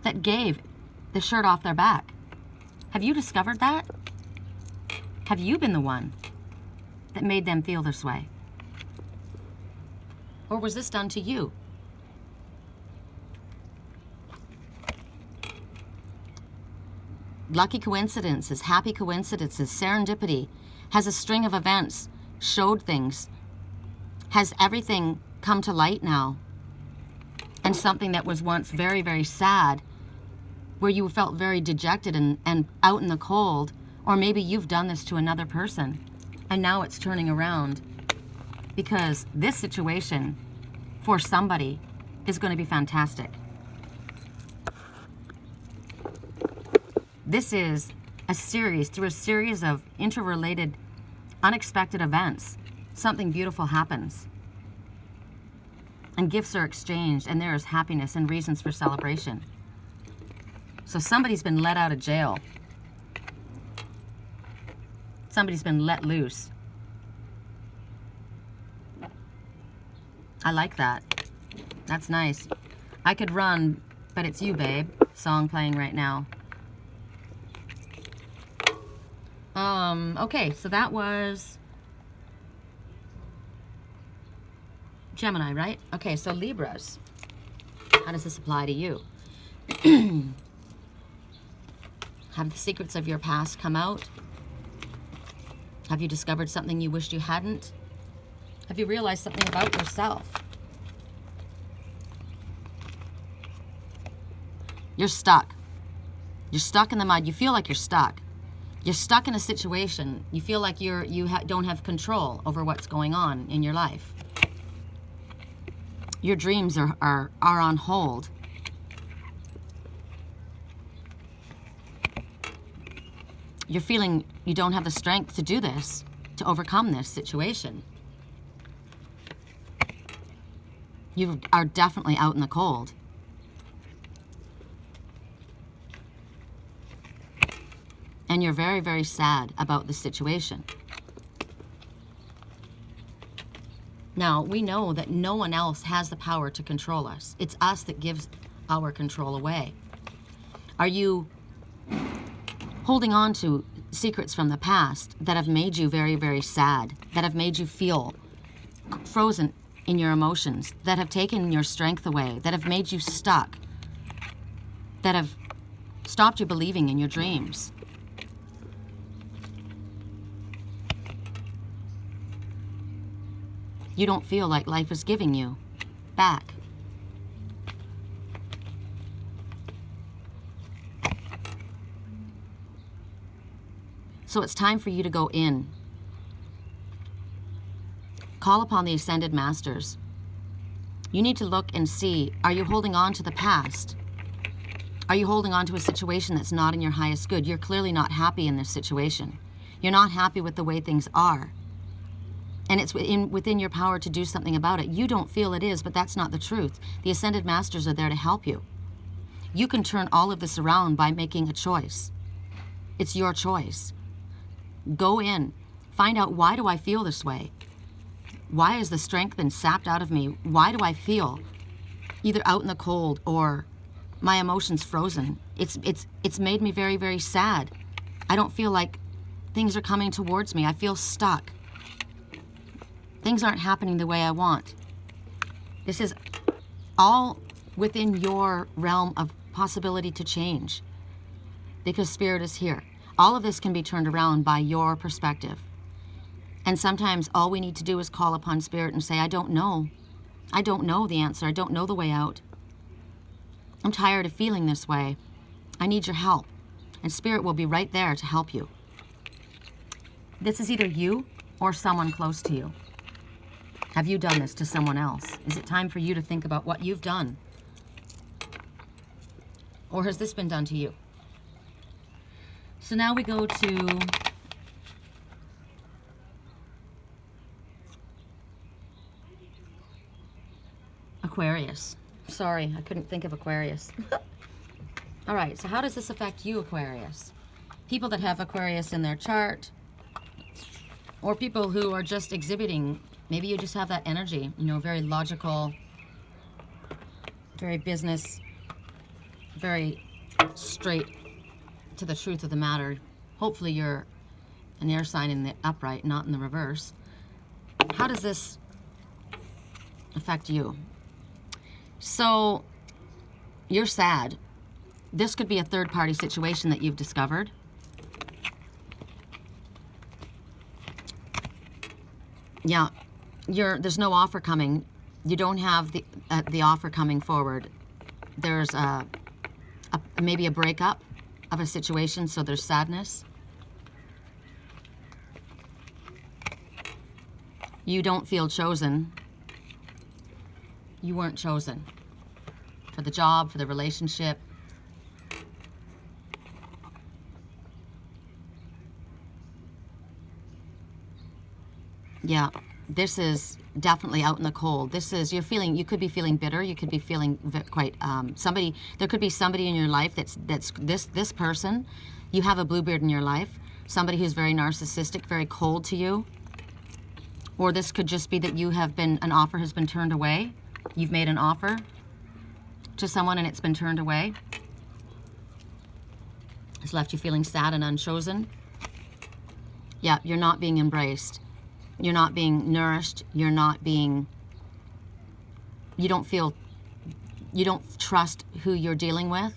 that gave the shirt off their back. Have you discovered that? Have you been the one that made them feel this way? Or was this done to you? Lucky coincidences, happy coincidences, serendipity has a string of events, showed things, Has everything come to light now? And something that was once very, very sad, where you felt very dejected and out in the cold, or maybe you've done this to another person, and now it's turning around, because this situation for somebody is going to be fantastic. This is through a series of interrelated, unexpected events, something beautiful happens. And gifts are exchanged, and there is happiness and reasons for celebration. So somebody's been let out of jail. Somebody's been let loose. I like that. That's nice. I could run, but it's you, babe. Song playing right now. Okay, so that was Gemini, right? Okay, so Libras. How does this apply to you? Have the secrets of your past come out? Have you discovered something you wished you hadn't? Have you realized something about yourself? You're stuck. You're stuck in the mud. You feel like you're stuck. You're stuck in a situation. You feel like you don't have control over what's going on in your life. Your dreams are on hold. You're feeling you don't have the strength to do this, to overcome this situation. You are definitely out in the cold. And you're very, very sad about the situation. Now, we know that no one else has the power to control us. It's us that gives our control away. Are you holding on to secrets from the past that have made you very, very sad, that have made you feel frozen in your emotions, that have taken your strength away, that have made you stuck, that have stopped you believing in your dreams? You don't feel like life is giving you back. So it's time for you to go in. Call upon the Ascended Masters. You need to look and see, are you holding on to the past? Are you holding on to a situation that's not in your highest good? You're clearly not happy in this situation. You're not happy with the way things are. And it's within your power to do something about it. You don't feel it is, but that's not the truth. The Ascended Masters are there to help you. You can turn all of this around by making a choice. It's your choice. Go in. Find out, why do I feel this way? Why has the strength been sapped out of me? Why do I feel either out in the cold or my emotions frozen? It's made me very, very sad. I don't feel like things are coming towards me. I feel stuck. Things aren't happening the way I want. This is all within your realm of possibility to change, because Spirit is here. All of this can be turned around by your perspective. And sometimes all we need to do is call upon Spirit and say, I don't know. I don't know the answer. I don't know the way out. I'm tired of feeling this way. I need your help. And Spirit will be right there to help you. This is either you or someone close to you. Have you done this to someone else? Is it time for you to think about what you've done? Or has this been done to you? So now we go to Aquarius. Sorry, I couldn't think of Aquarius. All right, so how does this affect you, Aquarius? People that have Aquarius in their chart, or people who are just exhibiting, maybe you just have that energy, you know, very logical, very business, very straight to the truth of the matter. Hopefully you're an air sign in the upright, not in the reverse. How does this affect you? So you're sad. This could be a third-party situation that you've discovered. Yeah, there's no offer coming. You don't have the offer coming forward. There's maybe a breakup of a situation, so there's sadness. You don't feel chosen. You weren't chosen for the job, for the relationship. Yeah, this is definitely out in the cold. This is, you could be feeling bitter. You could be feeling quite, there could be somebody in your life that's this person. You have a Bluebeard in your life. Somebody who's very narcissistic, very cold to you. Or this could just be that an offer has been turned away. You've made an offer to someone and it's been turned away. It's left you feeling sad and unchosen. Yeah, you're not being embraced. You're not being nourished. You don't trust who you're dealing with.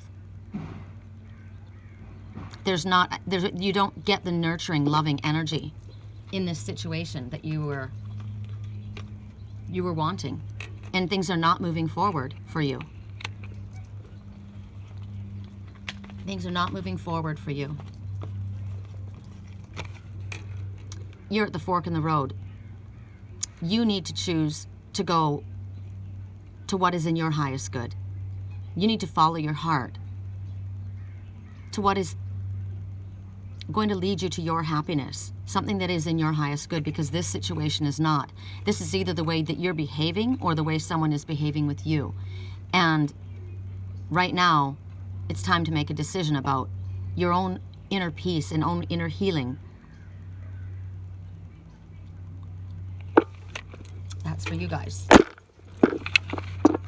You don't get the nurturing, loving energy in this situation that you were wanting. And things are not moving forward for you. Things are not moving forward for you. You're at the fork in the road. You need to choose to go to what is in your highest good. You need to follow your heart to what is going to lead you to your happiness, something that is in your highest good, because this situation is not. This is either the way that you're behaving or the way someone is behaving with you. And right now, it's time to make a decision about your own inner peace and own inner healing. That's for you guys.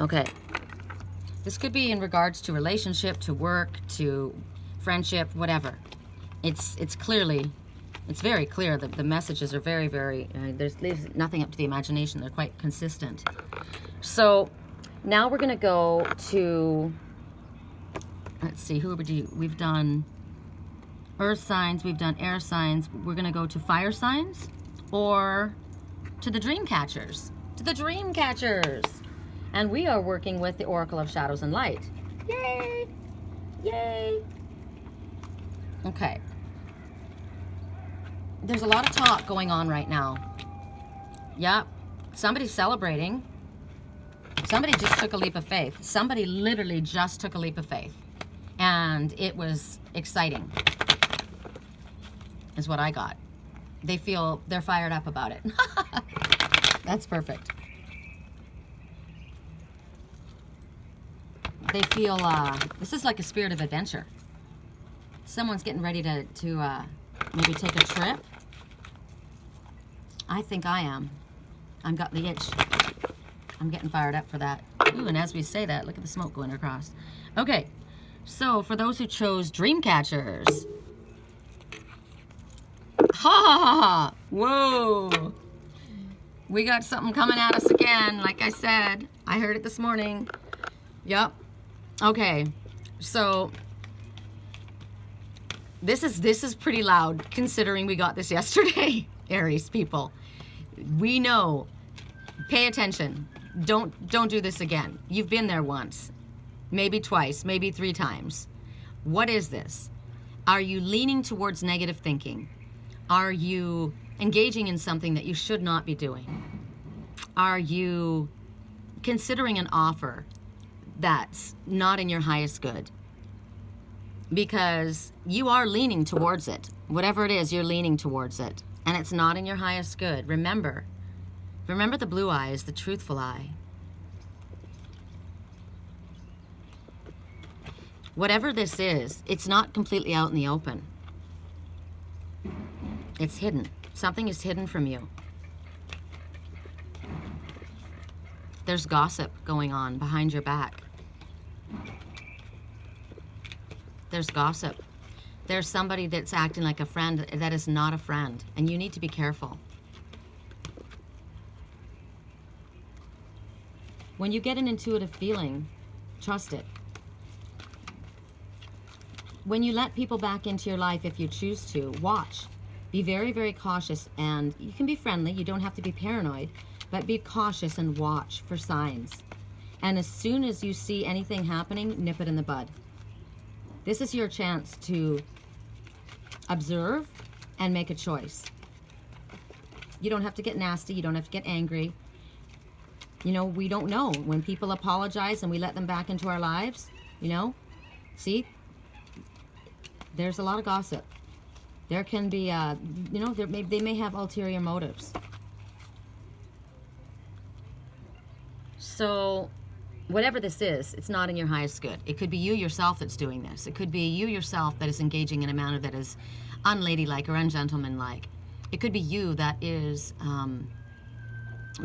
Okay. This could be in regards to relationship, to work, to friendship, whatever. It's very clear that the messages are very, very, leaves nothing up to the imagination. They're quite consistent. So now we're going to go to, let's see, we've done earth signs, we've done air signs. We're going to go to fire signs or to the dream catchers. To the dream catchers. And we are working with the Oracle of Shadows and Light. Yay! Yay! Okay. There's a lot of talk going on right now. Yep. Somebody's celebrating. Somebody just took a leap of faith. Somebody literally just took a leap of faith. And it was exciting, is what I got. They're fired up about it. That's perfect. They feel, this is like a spirit of adventure. Someone's getting ready to maybe take a trip. I think I am. I've got the itch. I'm getting fired up for that. Ooh, and as we say that, look at the smoke going across. Okay, so for those who chose dream catchers. Ha ha ha ha! Whoa! We got something coming at us again, like I said. I heard it this morning. Yep. Okay, so this is pretty loud considering we got this yesterday, Aries people. We know. Pay attention. Don't do this again. You've been there once, maybe twice, maybe 3 times. What is this? Are you leaning towards negative thinking? Are you engaging in something that you should not be doing? Are you considering an offer that's not in your highest good? Because you are leaning towards it. Whatever it is, you're leaning towards it. And it's not in your highest good. Remember the blue eye is the truthful eye. Whatever this is, it's not completely out in the open. It's hidden. Something is hidden from you. There's gossip going on behind your back. There's gossip. There's somebody that's acting like a friend that is not a friend, and you need to be careful. When you get an intuitive feeling, trust it. When you let people back into your life, if you choose to, watch. Be very, very cautious, and you can be friendly. You don't have to be paranoid, But be cautious and watch for signs. And as soon as you see anything happening, nip it in the bud. This is your chance to observe and make a choice. You don't have to get nasty. You don't have to get angry. You know, we don't know. When people apologize and we let them back into our lives, you know, see, there's a lot of gossip. There can be, you know, they may have ulterior motives. So whatever this is, it's not in your highest good. It could be you yourself that's doing this. It could be you yourself that is engaging in a manner that is unladylike or ungentlemanlike. It could be you that is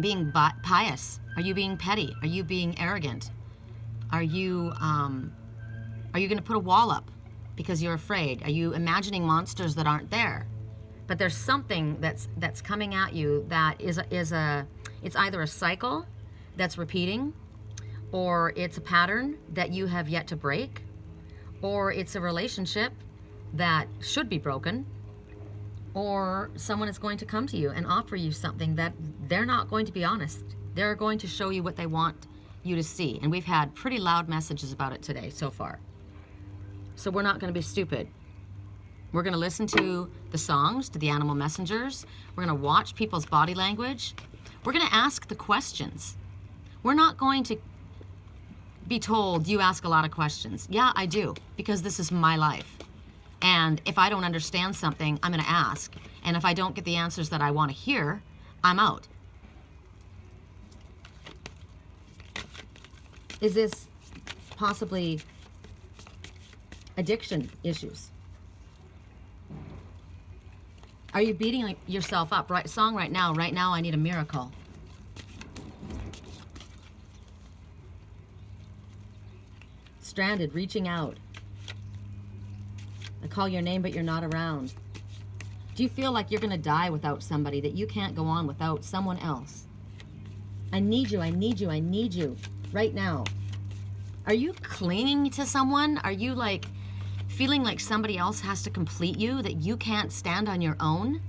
being pious. Are you being petty? Are you being arrogant? Are you going to put a wall up because you're afraid? Are you imagining monsters that aren't there? But there's something that's coming at you that it's either a cycle that's repeating, or it's a pattern that you have yet to break, or it's a relationship that should be broken, or someone is going to come to you and offer you something that they're not going to be honest. They're going to show you what they want you to see. And we've had pretty loud messages about it today so far. So we're not going to be stupid. We're going to listen to the songs, to the animal messengers. We're going to watch people's body language. We're going to ask the questions. We're not going to be told, you ask a lot of questions. Yeah, I do, because this is my life. And if I don't understand something, I'm going to ask. And if I don't get the answers that I want to hear, I'm out. Is this possibly addiction issues? Are you beating yourself up? Right song right now I need a miracle. Stranded, reaching out. I call your name, but you're not around. Do you feel like you're going to die without somebody, that you can't go on without someone else? I need you, I need you, I need you, right now. Are you clinging to someone? Are you like feeling like somebody else has to complete you, that you can't stand on your own?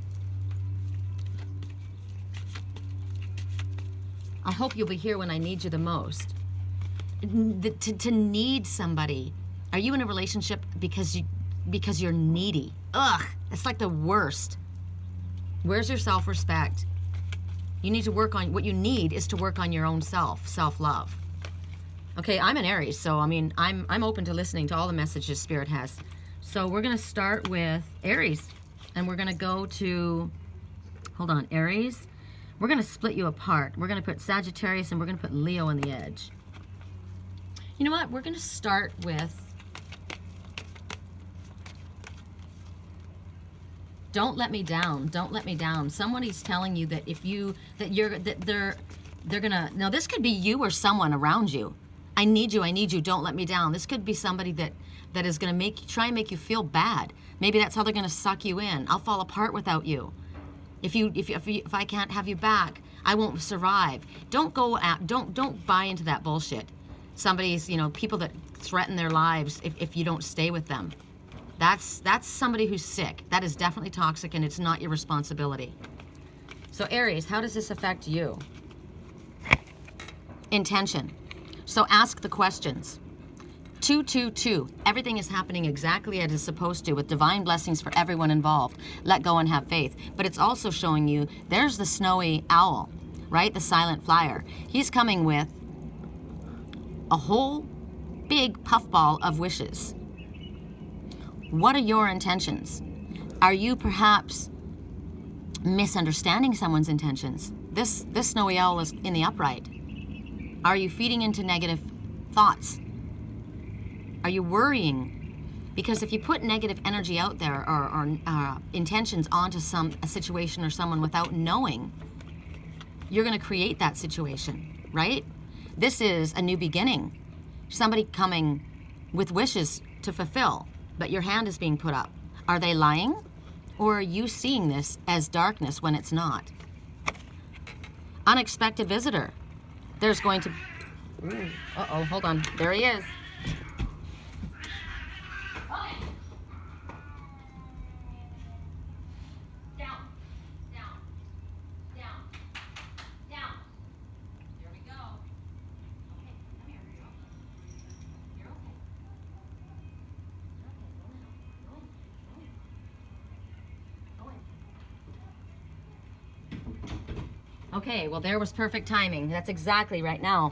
I hope you'll be here when I need you the most. To need somebody. Are you in a relationship because you're needy? Ugh, it's like the worst. Where's your self-respect? You need to work on, what you need is to work on your own self-love. Okay, I'm an Aries, so I mean, I'm open to listening to all the messages Spirit has. So we're gonna start with Aries, and we're gonna go to, hold on, Aries. We're gonna split you apart. We're gonna put Sagittarius and we're gonna put Leo on the edge. You know what? We're gonna start with, don't let me down. Don't let me down. Somebody's telling you that they're gonna, now this could be you or someone around you. I need you, don't let me down. This could be somebody that is gonna try and make you feel bad. Maybe that's how they're gonna suck you in. I'll fall apart without you. If I can't have you back, I won't survive. Don't buy into that bullshit. Somebody's, people that threaten their lives if you don't stay with them. That's somebody who's sick. That is definitely toxic, and it's not your responsibility. So Aries, how does this affect you? Intention. So ask the questions. 222. Everything is happening exactly as it's supposed to, with divine blessings for everyone involved. Let go and have faith. But it's also showing you, there's the snowy owl, right? The silent flyer. He's coming with a whole big puffball of wishes. What are your intentions? Are you perhaps misunderstanding someone's intentions? This snowy owl is in the upright. Are you feeding into negative thoughts? Are you worrying? Because if you put negative energy out there or intentions onto a situation or someone without knowing, you're going to create that situation, right? This is a new beginning. Somebody coming with wishes to fulfill, but your hand is being put up. Are they lying? Or are you seeing this as darkness when it's not? Unexpected visitor. There's going to... Ooh, uh-oh, hold on. There he is. Okay, well, there was perfect timing. That's exactly right now.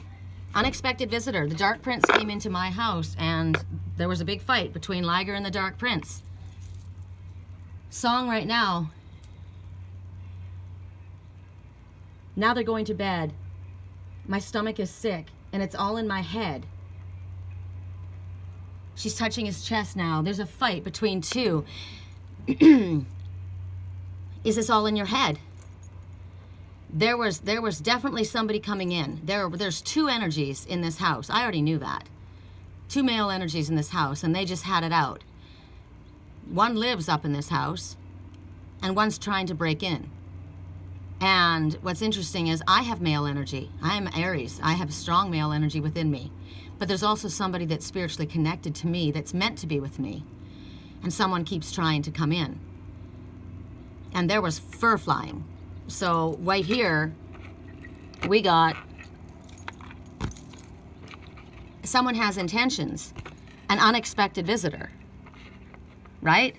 Unexpected visitor. The Dark Prince came into my house, and there was a big fight between Liger and the Dark Prince. Song right now. Now they're going to bed. My stomach is sick, and it's all in my head. She's touching his chest now. There's a fight between two. Is this all in your head? There was definitely somebody coming in. There's two energies in this house. I already knew that. Two male energies in this house, and they just had it out. One lives up in this house, and one's trying to break in. And what's interesting is I have male energy. I am Aries. I have strong male energy within me. But there's also somebody that's spiritually connected to me that's meant to be with me. And someone keeps trying to come in. And there was fur flying. So right here, we got someone has intentions, an unexpected visitor, right?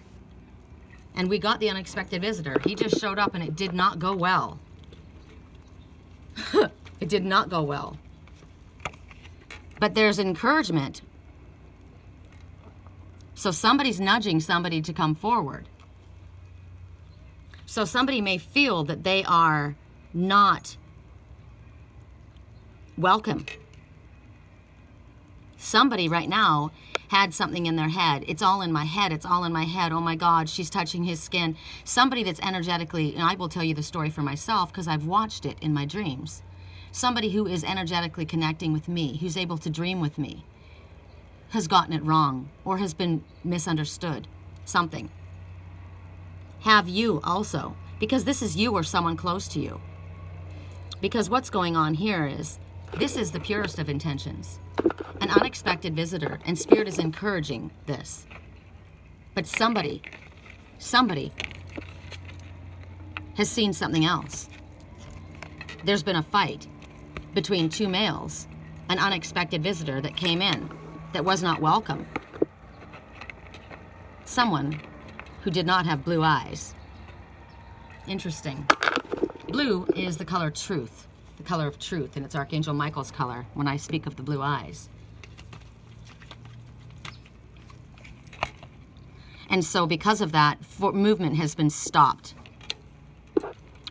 And we got the unexpected visitor. He just showed up and it did not go well. It did not go well. But there's encouragement. So somebody's nudging somebody to come forward. So somebody may feel that they are not welcome. Somebody right now had something in their head. It's all in my head. It's all in my head. Oh my God, she's touching his skin. Somebody that's energetically, and I will tell you the story for myself because I've watched it in my dreams. Somebody who is energetically connecting with me, who's able to dream with me, has gotten it wrong or has been misunderstood. Something. Have you also, because this is you or someone close to you. Because what's going on here is, this is the purest of intentions. An unexpected visitor, and Spirit is encouraging this. But somebody has seen something else. There's been a fight between two males, an unexpected visitor that came in that was not welcome. Someone who did not have blue eyes. Interesting. Blue is the color truth, the color of truth, and it's Archangel Michael's color when I speak of the blue eyes. And so because of that, movement has been stopped.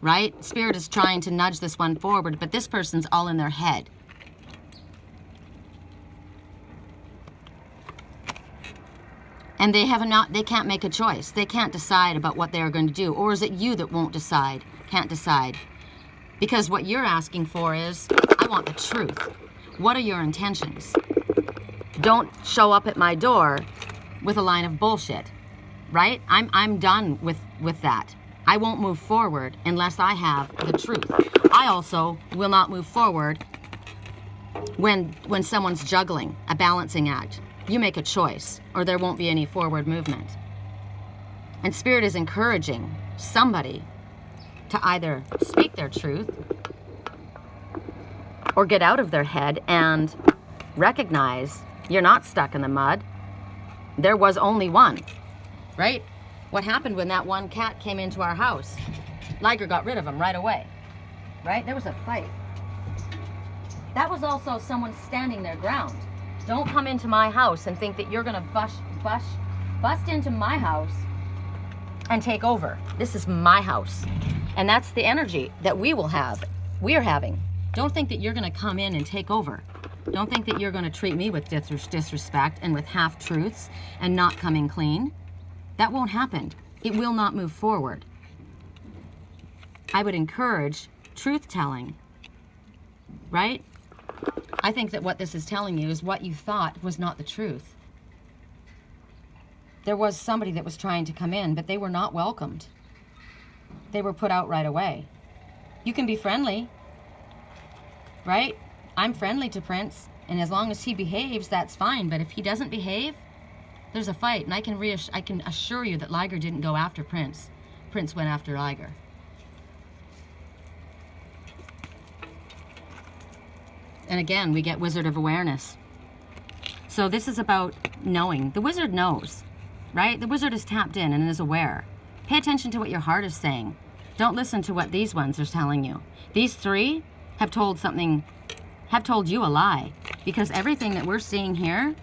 Right? Spirit is trying to nudge this one forward, but this person's all in their head. And they can't make a choice. They can't decide about what they are going to do. Or is it you that won't decide, can't decide? Because what you're asking for is, I want the truth. What are your intentions? Don't show up at my door with a line of bullshit, right? I'm done with that. I won't move forward unless I have the truth. I also will not move forward when someone's juggling, a balancing act. You make a choice, or there won't be any forward movement. And Spirit is encouraging somebody to either speak their truth or get out of their head and recognize you're not stuck in the mud. There was only one, right? What happened when that one cat came into our house? Liger got rid of him right away, right? There was a fight. That was also someone standing their ground. Don't come into my house and think that you're gonna bust into my house and take over. This is my house. And that's the energy that we are having. Don't think that you're gonna come in and take over. Don't think that you're gonna treat me with disrespect and with half-truths and not coming clean. That won't happen. It will not move forward. I would encourage truth-telling, right? I think that what this is telling you is what you thought was not the truth. There was somebody that was trying to come in, but they were not welcomed. They were put out right away. You can be friendly, right? I'm friendly to Prince, and as long as he behaves, that's fine. But if he doesn't behave, there's a fight, and I can assure you that Liger didn't go after Prince. Prince went after Liger. And again, we get Wizard of Awareness. So this is about knowing. The Wizard knows, right? The Wizard is tapped in and is aware. Pay attention to what your heart is saying. Don't listen to what these ones are telling you. These three have told you a lie, because everything that we're seeing here,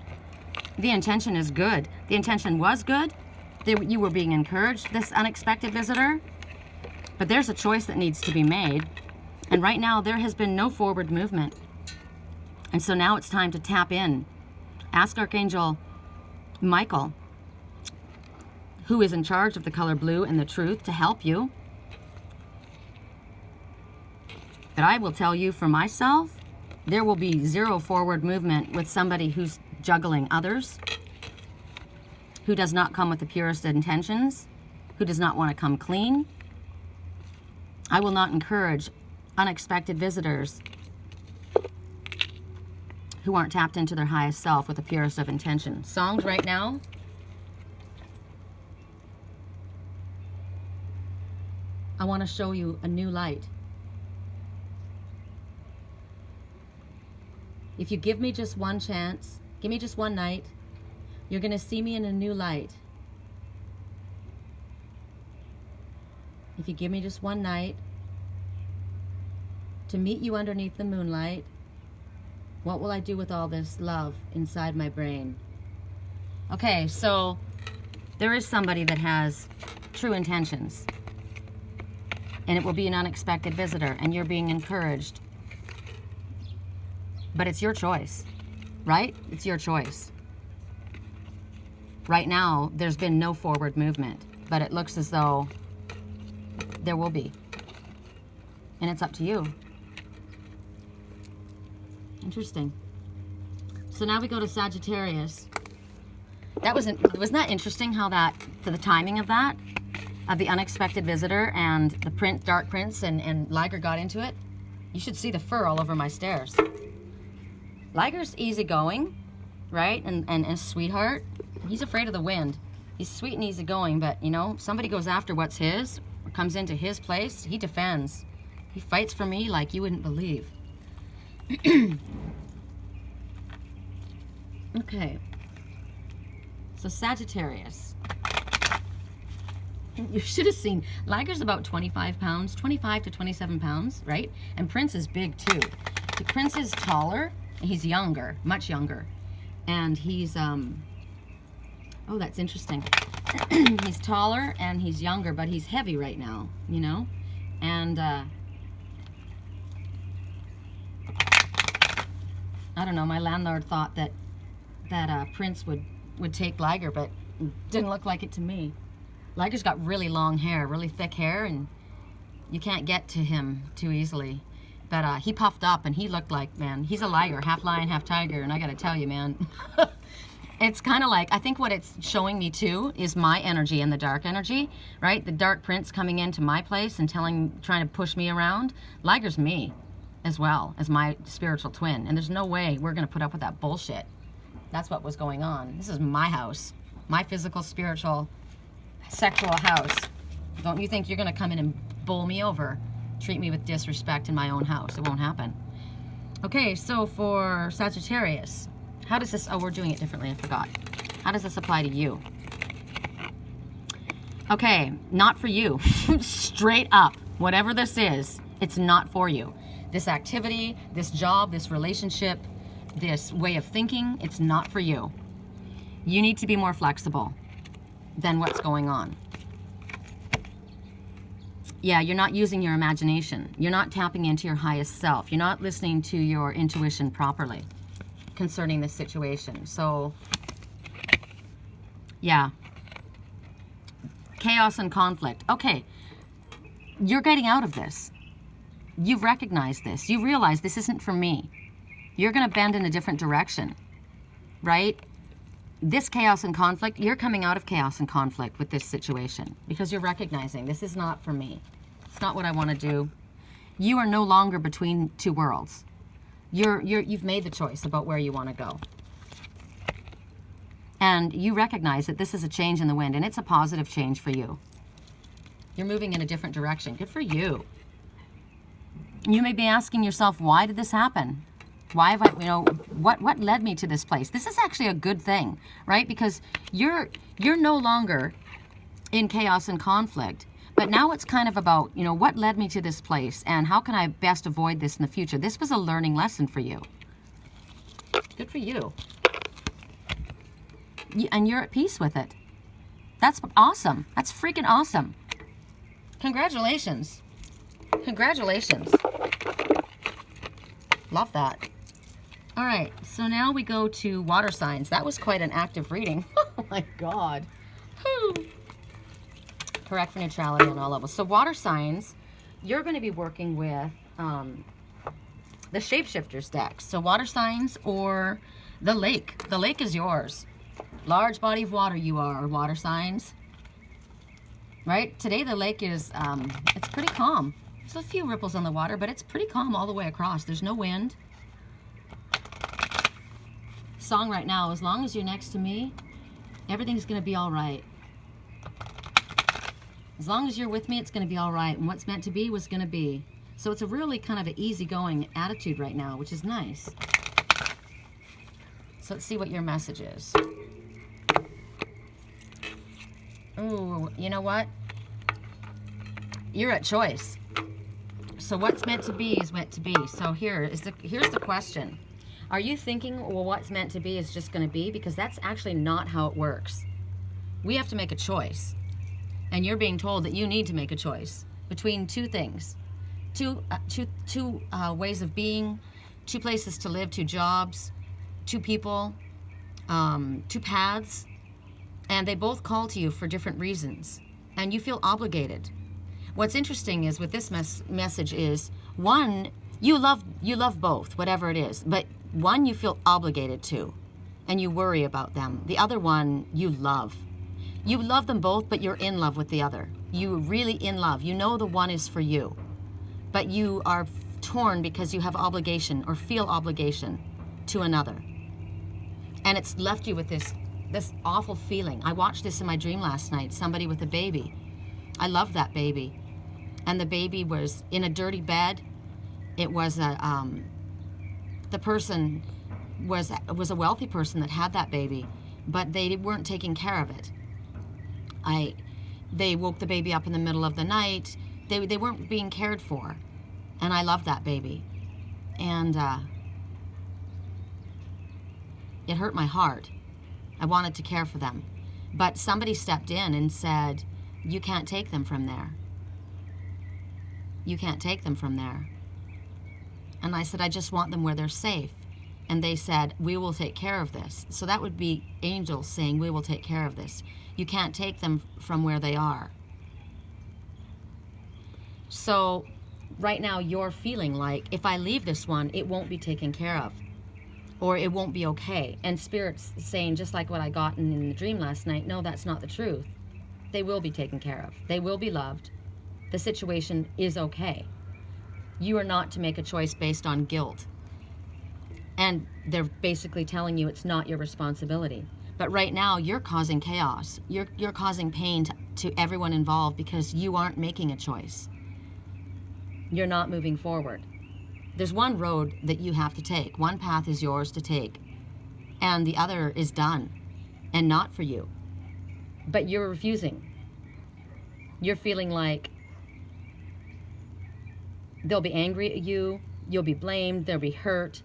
the intention is good. The intention was good. You were being encouraged, this unexpected visitor, but there's a choice that needs to be made. And right now there has been no forward movement. And so now it's time to tap in. Ask Archangel Michael, who is in charge of the color blue and the truth, to help you. But I will tell you for myself, there will be zero forward movement with somebody who's juggling others, who does not come with the purest intentions, who does not want to come clean. I will not encourage unexpected visitors who aren't tapped into their highest self with the purest of intentions. Songs right now. I want to show you a new light. If you give me just one chance, give me just one night, you're going to see me in a new light. If you give me just one night to meet you underneath the moonlight, what will I do with all this love inside my brain? Okay, so there is somebody that has true intentions, and it will be an unexpected visitor, and you're being encouraged. But it's your choice, right? It's your choice. Right now, there's been no forward movement, but it looks as though there will be. And it's up to you. Interesting. So now we go to Sagittarius. Wasn't that interesting how to the timing of that? Of the unexpected visitor and the Dark Prince and Liger got into it? You should see the fur all over my stairs. Liger's easygoing, right? And a sweetheart. He's afraid of the wind. He's sweet and easygoing, but you know, somebody goes after what's his, or comes into his place, he defends. He fights for me like you wouldn't believe. Okay. So Sagittarius. You should have seen, Liger's about 25 pounds, 25 to 27 pounds, right? And Prince is big too. The Prince is taller. He's younger, much younger, and he's oh, that's interesting. He's taller and he's younger, but he's heavy right now, you know. And I don't know, my landlord thought that Prince would take Liger, but it didn't look like it to me. Liger's got really long hair, really thick hair, and you can't get to him too easily. But he puffed up and he looked like, man, he's a liger, half lion, half tiger. And I got to tell you, man, it's kind of like, I think what it's showing me too is my energy and the dark energy, right? The Dark Prince coming into my place and trying to push me around. Liger's me as well as my spiritual twin. And there's no way we're going to put up with that bullshit. That's what was going on. This is my house, my physical, spiritual, sexual house. Don't you think you're going to come in and bowl me over? Treat me with disrespect in my own house. It won't happen. Okay, so for Sagittarius, how does this, oh, we're doing it differently, I forgot. How does this apply to you? Okay, not for you. Straight up, whatever this is, it's not for you. This activity, this job, this relationship, this way of thinking, it's not for you. You need to be more flexible than what's going on. Yeah, you're not using your imagination. You're not tapping into your highest self. You're not listening to your intuition properly concerning this situation. So, yeah. Chaos and conflict. Okay, you're getting out of this. You've recognized this. You realize this isn't for me. You're going to bend in a different direction, right? This chaos and conflict, you're coming out of chaos and conflict with this situation because you're recognizing this is not for me. It's not what I want to do. You are no longer between two worlds. You've made the choice about where you want to go. And you recognize that this is a change in the wind, and it's a positive change for you. You're moving in a different direction. Good for you. You may be asking yourself, why did this happen? Why have I, what led me to this place? This is actually a good thing, right? Because you're no longer in chaos and conflict, But now it's kind of about, you know, what led me to this place and how can I best avoid this in the future? This was a learning lesson for you. Good for you. And you're at peace with it. That's awesome. That's freaking awesome. Congratulations. Congratulations. Love that. All right, so now we go to water signs. That was quite an active reading. Oh my God. Whew. Correct for neutrality on all levels. So water signs, you're going to be working with the Shapeshifters deck. So water signs or the lake. The lake is yours. Large body of water you are, water signs. Right? Today the lake is, it's pretty calm. There's a few ripples on the water, but it's pretty calm all the way across. There's no wind. Song right now, as long as you're next to me, everything's going to be all right. As long as you're with me, it's going to be all right. And what's meant to be was going to be. So it's a really kind of an easygoing attitude right now, which is nice. So let's see what your message is. Ooh, you know what? You're at choice. So what's meant to be is meant to be. So here's the question. Are you thinking, well, what's meant to be is just going to be? Because that's actually not how it works. We have to make a choice. And you're being told that you need to make a choice between two things. Two ways of being, two places to live, two jobs, two people, two paths. And they both call to you for different reasons. And you feel obligated. What's interesting is with this message is, one, you love both, whatever it is. But one you feel obligated to, and you worry about them. The other one you love. You love them both, but you're in love with the other. You're really in love. You know the one is for you. But you are torn because you have obligation or feel obligation to another. And it's left you with this awful feeling. I watched this in my dream last night, somebody with a baby. I love that baby. And the baby was in a dirty bed. It was the person was a wealthy person that had that baby, but they weren't taking care of it. They woke the baby up in the middle of the night. They weren't being cared for. And I love that baby. And it hurt my heart. I wanted to care for them. But somebody stepped in and said, you can't take them from there. You can't take them from there. And I said, I just want them where they're safe. And they said, we will take care of this. So that would be angels saying, we will take care of this. You can't take them from where they are. So right now you're feeling like, if I leave this one, it won't be taken care of. Or it won't be okay. And Spirit's saying, just like what I got in the dream last night, no, that's not the truth. They will be taken care of. They will be loved. The situation is okay. You are not to make a choice based on guilt. And they're basically telling you it's not your responsibility. But right now, you're causing chaos. You're causing pain to everyone involved because you aren't making a choice. You're not moving forward. There's one road that you have to take. One path is yours to take. And the other is done and not for you. But you're refusing. You're feeling like they'll be angry at you. You'll be blamed. They'll be hurt.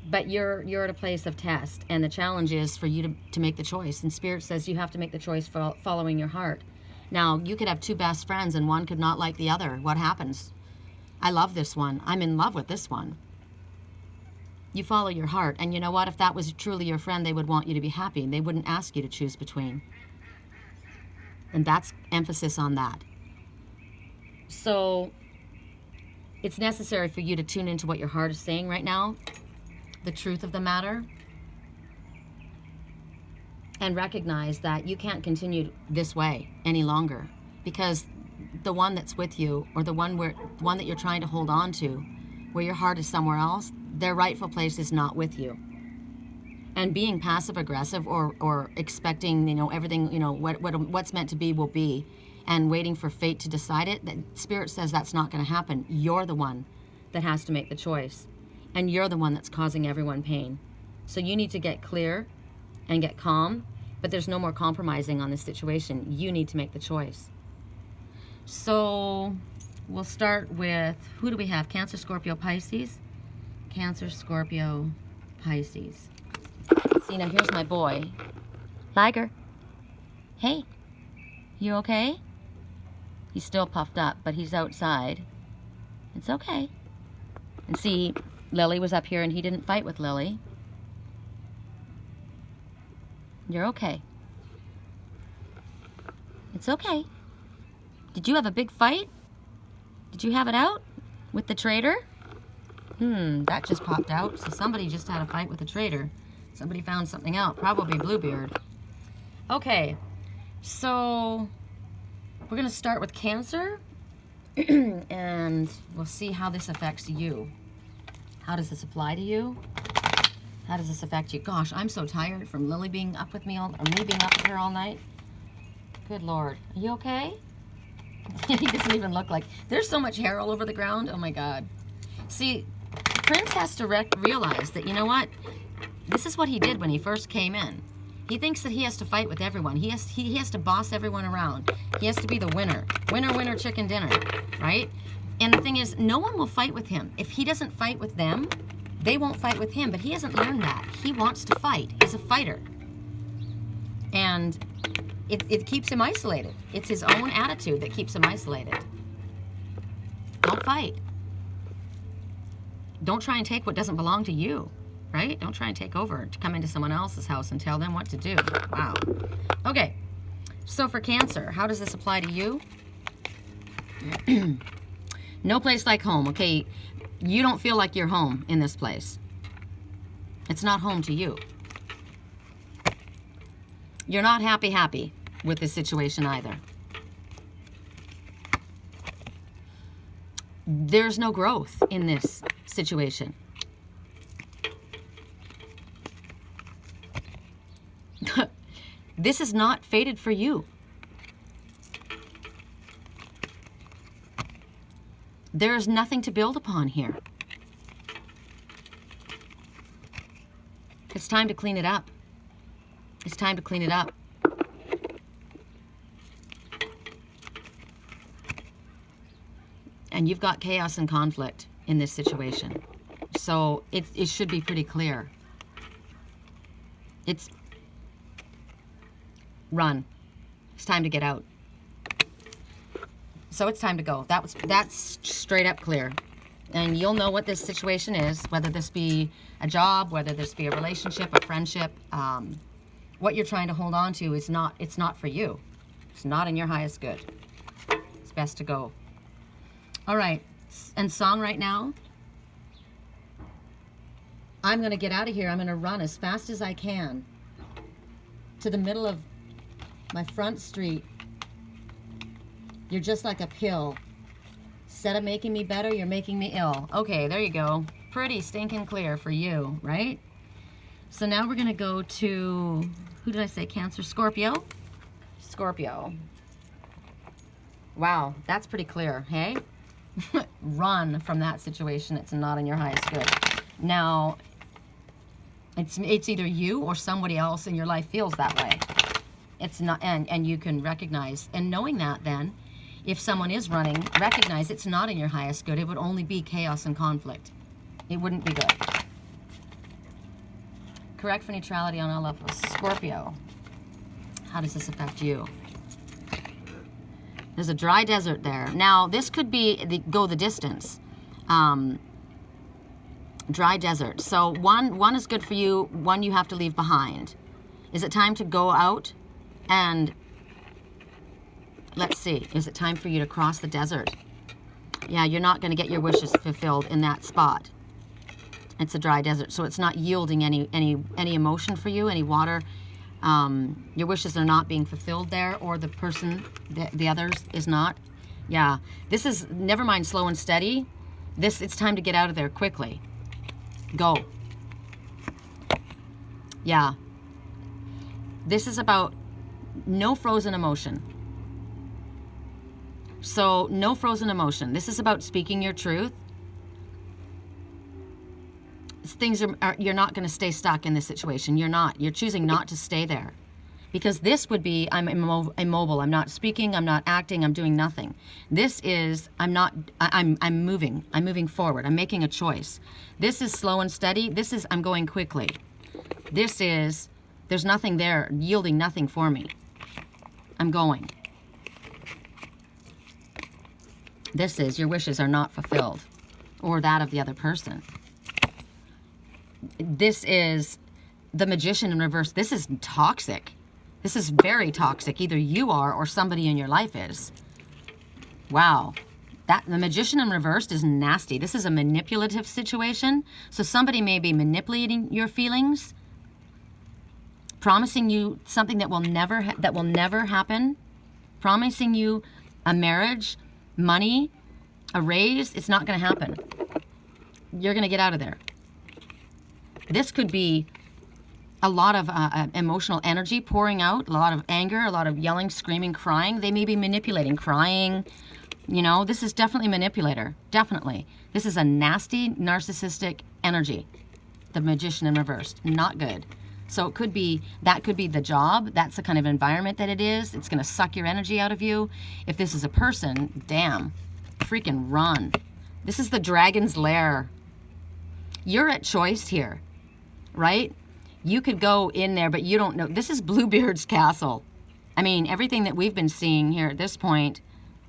But you're at a place of test, and the challenge is for you to make the choice. And Spirit says you have to make the choice following your heart. Now, you could have two best friends, and one could not like the other. What happens? I love this one. I'm in love with this one. You follow your heart, and you know what? If that was truly your friend, they would want you to be happy. They wouldn't ask you to choose between. And that's emphasis on that. So it's necessary for you to tune into what your heart is saying right now, the truth of the matter, and recognize that you can't continue this way any longer, because the one that's with you, or the one that you're trying to hold on to, where your heart is somewhere else, their rightful place is not with you. And being passive aggressive or expecting, everything, what's meant to be will be, and waiting for fate to decide it, that Spirit says that's not going to happen. You're the one that has to make the choice. And you're the one that's causing everyone pain. So you need to get clear and get calm, but there's no more compromising on this situation. You need to make the choice. So we'll start with, who do we have? Cancer, Scorpio, Pisces. Cancer, Scorpio, Pisces. See, now here's my boy. Liger. Hey, you okay? He's still puffed up, but he's outside. It's okay. And see, Lily was up here and he didn't fight with Lily. You're okay. It's okay. Did you have a big fight? Did you have it out with the traitor? That just popped out. So somebody just had a fight with the traitor. Somebody found something out, probably Bluebeard. Okay, so we're gonna start with Cancer and we'll see how this affects you. How does this apply to you? How does this affect you? Gosh, I'm so tired from Lily being up with me or me being up with her all night. Good Lord. Are you okay? He doesn't even look like... There's so much hair all over the ground. Oh my God. See, Prince has to realize that, you know what? This is what he did when he first came in. He thinks that he has to fight with everyone. He has to boss everyone around. He has to be the winner. Winner, winner, chicken dinner, right? And the thing is, no one will fight with him. If he doesn't fight with them, they won't fight with him. But he hasn't learned that. He wants to fight. He's a fighter. And it keeps him isolated. It's his own attitude that keeps him isolated. Don't fight. Don't try and take what doesn't belong to you, right? Don't try and take over to come into someone else's house and tell them what to do. Wow. Okay, so for Cancer, how does this apply to you? No place like home. Okay, you don't feel like you're home in this place. It's not home to you. You're not happy with this situation either. There's no growth in this situation. This is not fated for you. There is nothing to build upon here. It's time to clean it up. It's time to clean it up. And you've got chaos and conflict in this situation. So it should be pretty clear. It's run. It's time to get out. So it's time to go. That's straight up clear. And you'll know what this situation is, whether this be a job, whether this be a relationship, a friendship. What you're trying to hold on to is it's not for you. It's not in your highest good. It's best to go. All right, and song right now. I'm going to get out of here. I'm going to run as fast as I can to the middle of my front street. You're just like a pill. Instead of making me better, you're making me ill. Okay, there you go. Pretty stinking clear for you, right? So now we're going to go to, who did I say? Cancer, Scorpio? Scorpio. Wow, that's pretty clear, hey? Run from that situation. It's not in your highest good. Now, it's either you or somebody else in your life feels that way. It's not, and you can recognize, and knowing that then, if someone is running, recognize it's not in your highest good. It would only be chaos and conflict. It wouldn't be good. Correct for neutrality on all levels. Scorpio, how does this affect you? There's a dry desert there. Now, this could be go the distance. Dry desert. So one is good for you, one you have to leave behind. Is it time to go out and, let's see, is it time for you to cross the desert? Yeah, you're not going to get your wishes fulfilled in that spot. It's a dry desert, so it's not yielding any emotion for you, any water. Your wishes are not being fulfilled there, or the person, the others, is not. Yeah, this is, never mind slow and steady. It's time to get out of there quickly. Go. Yeah. This is about no frozen emotion. So, no frozen emotion. This is about speaking your truth. Things you're not going to stay stuck in this situation. You're not. You're choosing not to stay there. Because this would be, I'm immobile, I'm not speaking, I'm not acting, I'm doing nothing. This is, I'm moving forward, I'm making a choice. This is slow and steady, this is, I'm going quickly. This is, there's nothing there, yielding nothing for me. I'm going. This is, your wishes are not fulfilled, or that of the other person. This is the Magician in reverse. This is toxic. This is very toxic. Either you are or somebody in your life is. Wow. The Magician in reversed is nasty. This is a manipulative situation. So somebody may be manipulating your feelings, promising you something that will never happen, promising you a marriage, money, a raise. It's not going to happen. You're going to get out of there. This could be a lot of emotional energy pouring out, a lot of anger, a lot of yelling, screaming, crying. They may be manipulating, crying. You know, this is definitely manipulator. Definitely. This is a nasty, narcissistic energy. The Magician in reverse. Not good. So it could be, that could be the job. That's the kind of environment that it is. It's going to suck your energy out of you. If this is a person, damn, freaking run. This is the dragon's lair. You're at choice here, right? You could go in there, but you don't know. This is Bluebeard's castle. I mean, everything that we've been seeing here at this point,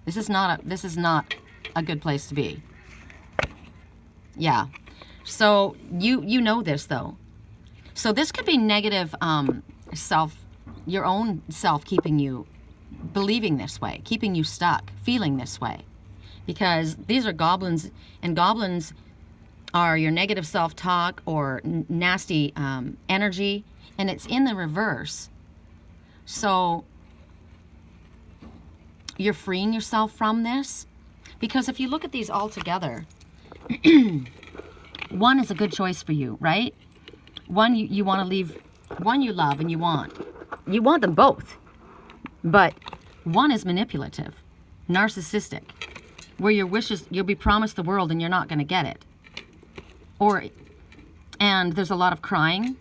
this is not a good place to be. Yeah. So you know this though. So this could be negative your own self keeping you believing this way, keeping you stuck, feeling this way. Because these are goblins, and goblins are your negative self-talk or nasty energy, and it's in the reverse. So you're freeing yourself from this, because if you look at these all together, one is a good choice for you, right? One you want to leave, one you love and you want them both, but one is manipulative, narcissistic, where your wishes, you'll be promised the world and you're not going to get it. And there's a lot of crying.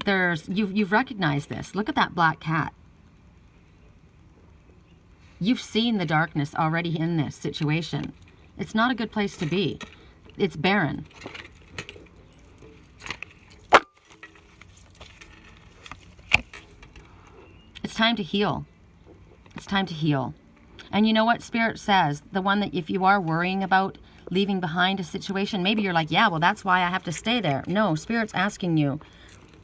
You've recognized this. Look at that black cat. You've seen the darkness already in this situation. It's not a good place to be. It's barren. It's time to heal. It's time to heal. And you know what Spirit says? The one that if you are worrying about leaving behind a situation, maybe you're like, yeah, well, that's why I have to stay there. No, Spirit's asking you.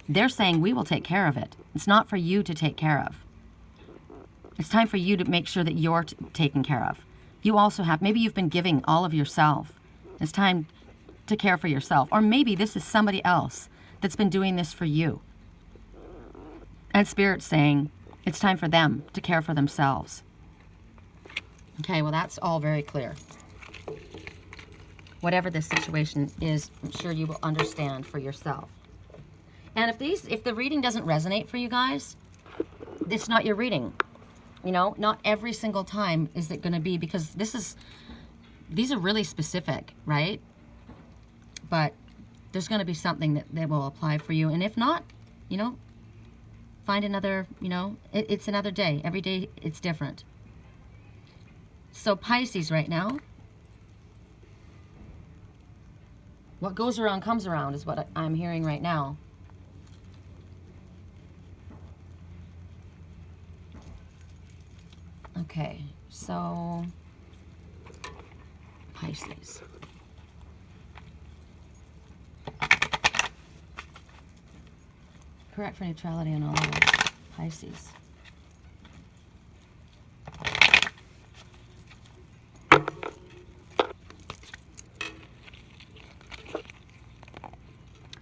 They're saying we will take care of it. It's not for you to take care of. It's time for you to make sure that you're taken care of. You also have, maybe you've been giving all of yourself. It's time to care for yourself. Or maybe this is somebody else that's been doing this for you. And Spirit's saying it's time for them to care for themselves. Okay, well, that's all very clear. Whatever this situation is, I'm sure you will understand for yourself. And if the reading doesn't resonate for you guys, it's not your reading. You know, not every single time is it going to be, because these are really specific, right? But there's going to be something that will apply for you. And if not, you know, find another, you know, it's another day. Every day it's different. So Pisces right now, what goes around comes around is what I'm hearing right now. Okay, so Pisces. Correct for neutrality on all levels. Pisces.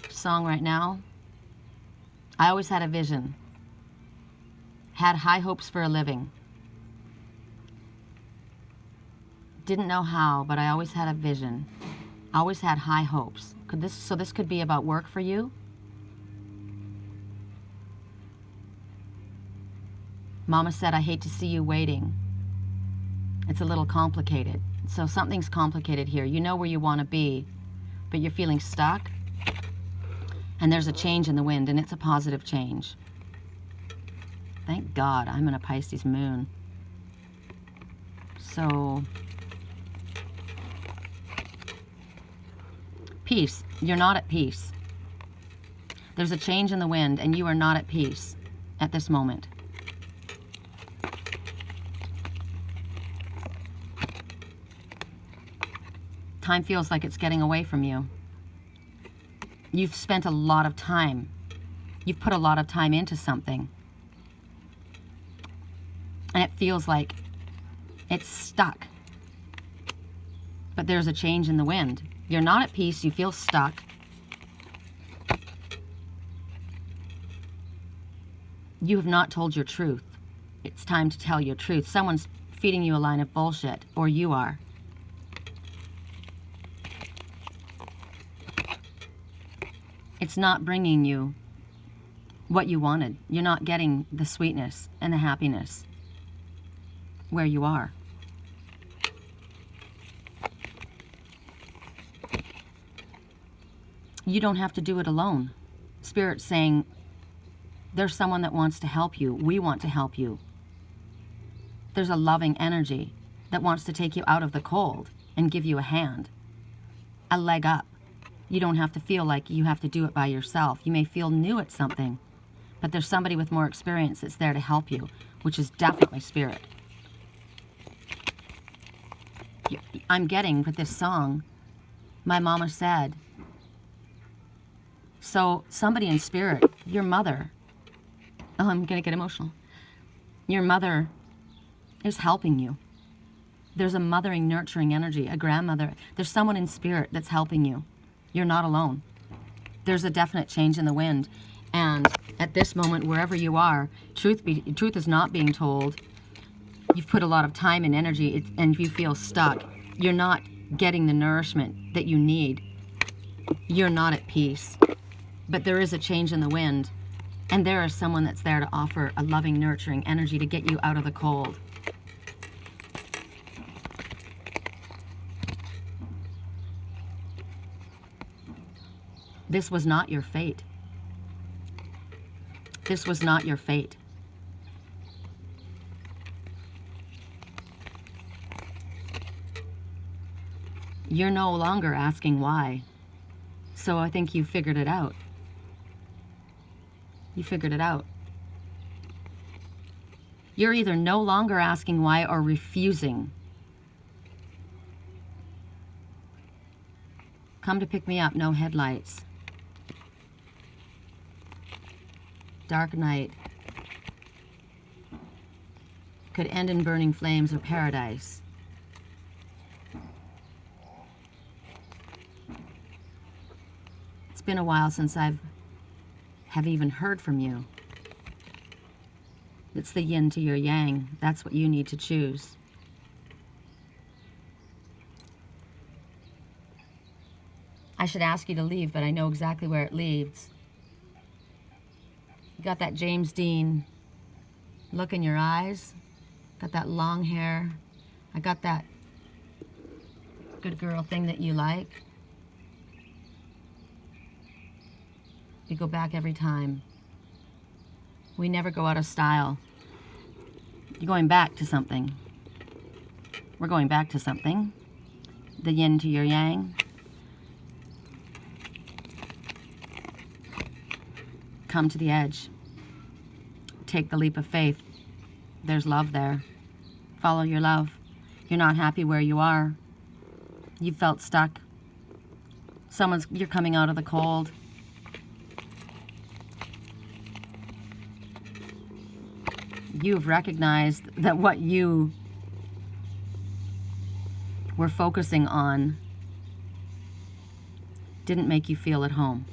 Song right now. I always had a vision. Had high hopes for a living. Didn't know how, but I always had a vision. I always had high hopes. So this could be about work for you. Mama said, I hate to see you waiting. It's a little complicated. So something's complicated here. You know where you want to be, but you're feeling stuck. And there's a change in the wind, and it's a positive change. Thank God I'm in a Pisces moon. So, peace. You're not at peace. There's a change in the wind, and you are not at peace at this moment. Time feels like it's getting away from you. You've spent a lot of time. You've put a lot of time into something. And it feels like it's stuck. But there's a change in the wind. You're not at peace. You feel stuck. You have not told your truth. It's time to tell your truth. Someone's feeding you a line of bullshit, or you are. It's not bringing you what you wanted. You're not getting the sweetness and the happiness where you are. You don't have to do it alone. Spirit's saying, there's someone that wants to help you. We want to help you. There's a loving energy that wants to take you out of the cold and give you a hand, a leg up. You don't have to feel like you have to do it by yourself. You may feel new at something, but there's somebody with more experience that's there to help you, which is definitely Spirit. I'm getting with this song, my mama said. So somebody in Spirit, your mother, oh, I'm going to get emotional. Your mother is helping you. There's a mothering, nurturing energy, a grandmother. There's someone in Spirit that's helping you. You're not alone. There's a definite change in the wind. And at this moment, wherever you are, truth is not being told. You've put a lot of time and energy, and you feel stuck. You're not getting the nourishment that you need. You're not at peace. But there is a change in the wind. And there is someone that's there to offer a loving, nurturing energy to get you out of the cold. This was not your fate. This was not your fate. You're no longer asking why. So I think you figured it out. You figured it out. You're either no longer asking why or refusing. Come to pick me up, no headlights. Dark night. Could end in burning flames or paradise. It's been a while since have even heard from you. It's the yin to your yang. That's what you need to choose. I should ask you to leave, but I know exactly where it leads. You got that James Dean look in your eyes. Got that long hair. I got that good girl thing that you like. You go back every time. We never go out of style. You're going back to something. We're going back to something. The yin to your yang. Come to the edge. Take the leap of faith. There's love there. Follow your love. You're not happy where you are. You felt stuck. You're coming out of the cold. You've recognized that what you were focusing on didn't make you feel at home.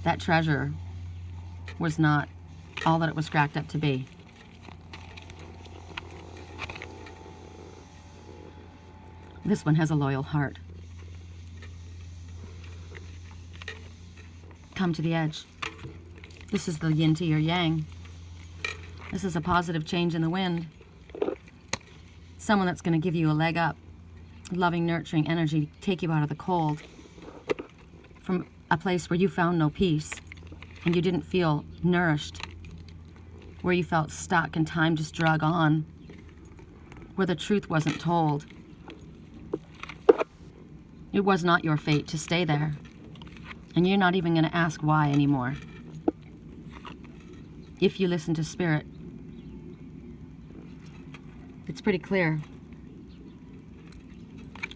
That treasure was not all that it was cracked up to be. This one has a loyal heart. Come to the edge. This is the yin to your yang. This is a positive change in the wind. Someone that's going to give you a leg up. Loving, nurturing energy, take you out of the cold. From a place where you found no peace and you didn't feel nourished. where you felt stuck and time just drug on, where the truth wasn't told. It was not your fate to stay there, and you're not even going to ask why anymore. If you listen to Spirit, it's pretty clear.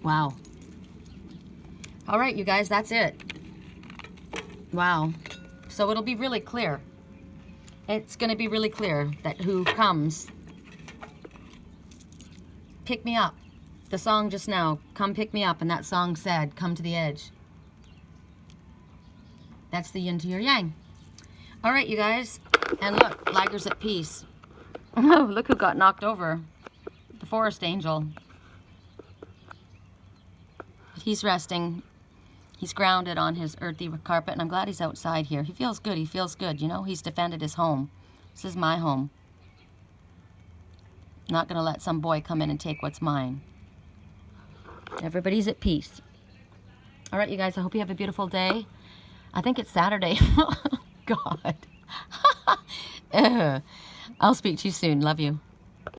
Wow. All right, you guys, that's it. Wow. So it'll be really clear. It's going to be really clear that who comes. Pick me up. The song just now, come pick me up, and that song said, come to the edge. That's the yin to your yang. All right, you guys. And look, Liger's at peace. Oh, look who got knocked over. The forest angel. He's resting. He's grounded on his earthy carpet, and I'm glad he's outside here. He feels good. He feels good. You know, he's defended his home. This is my home. I'm not going to let some boy come in and take what's mine. Everybody's at peace. All right, you guys, I hope you have a beautiful day. I think it's Saturday. God. I'll speak to you soon. Love you.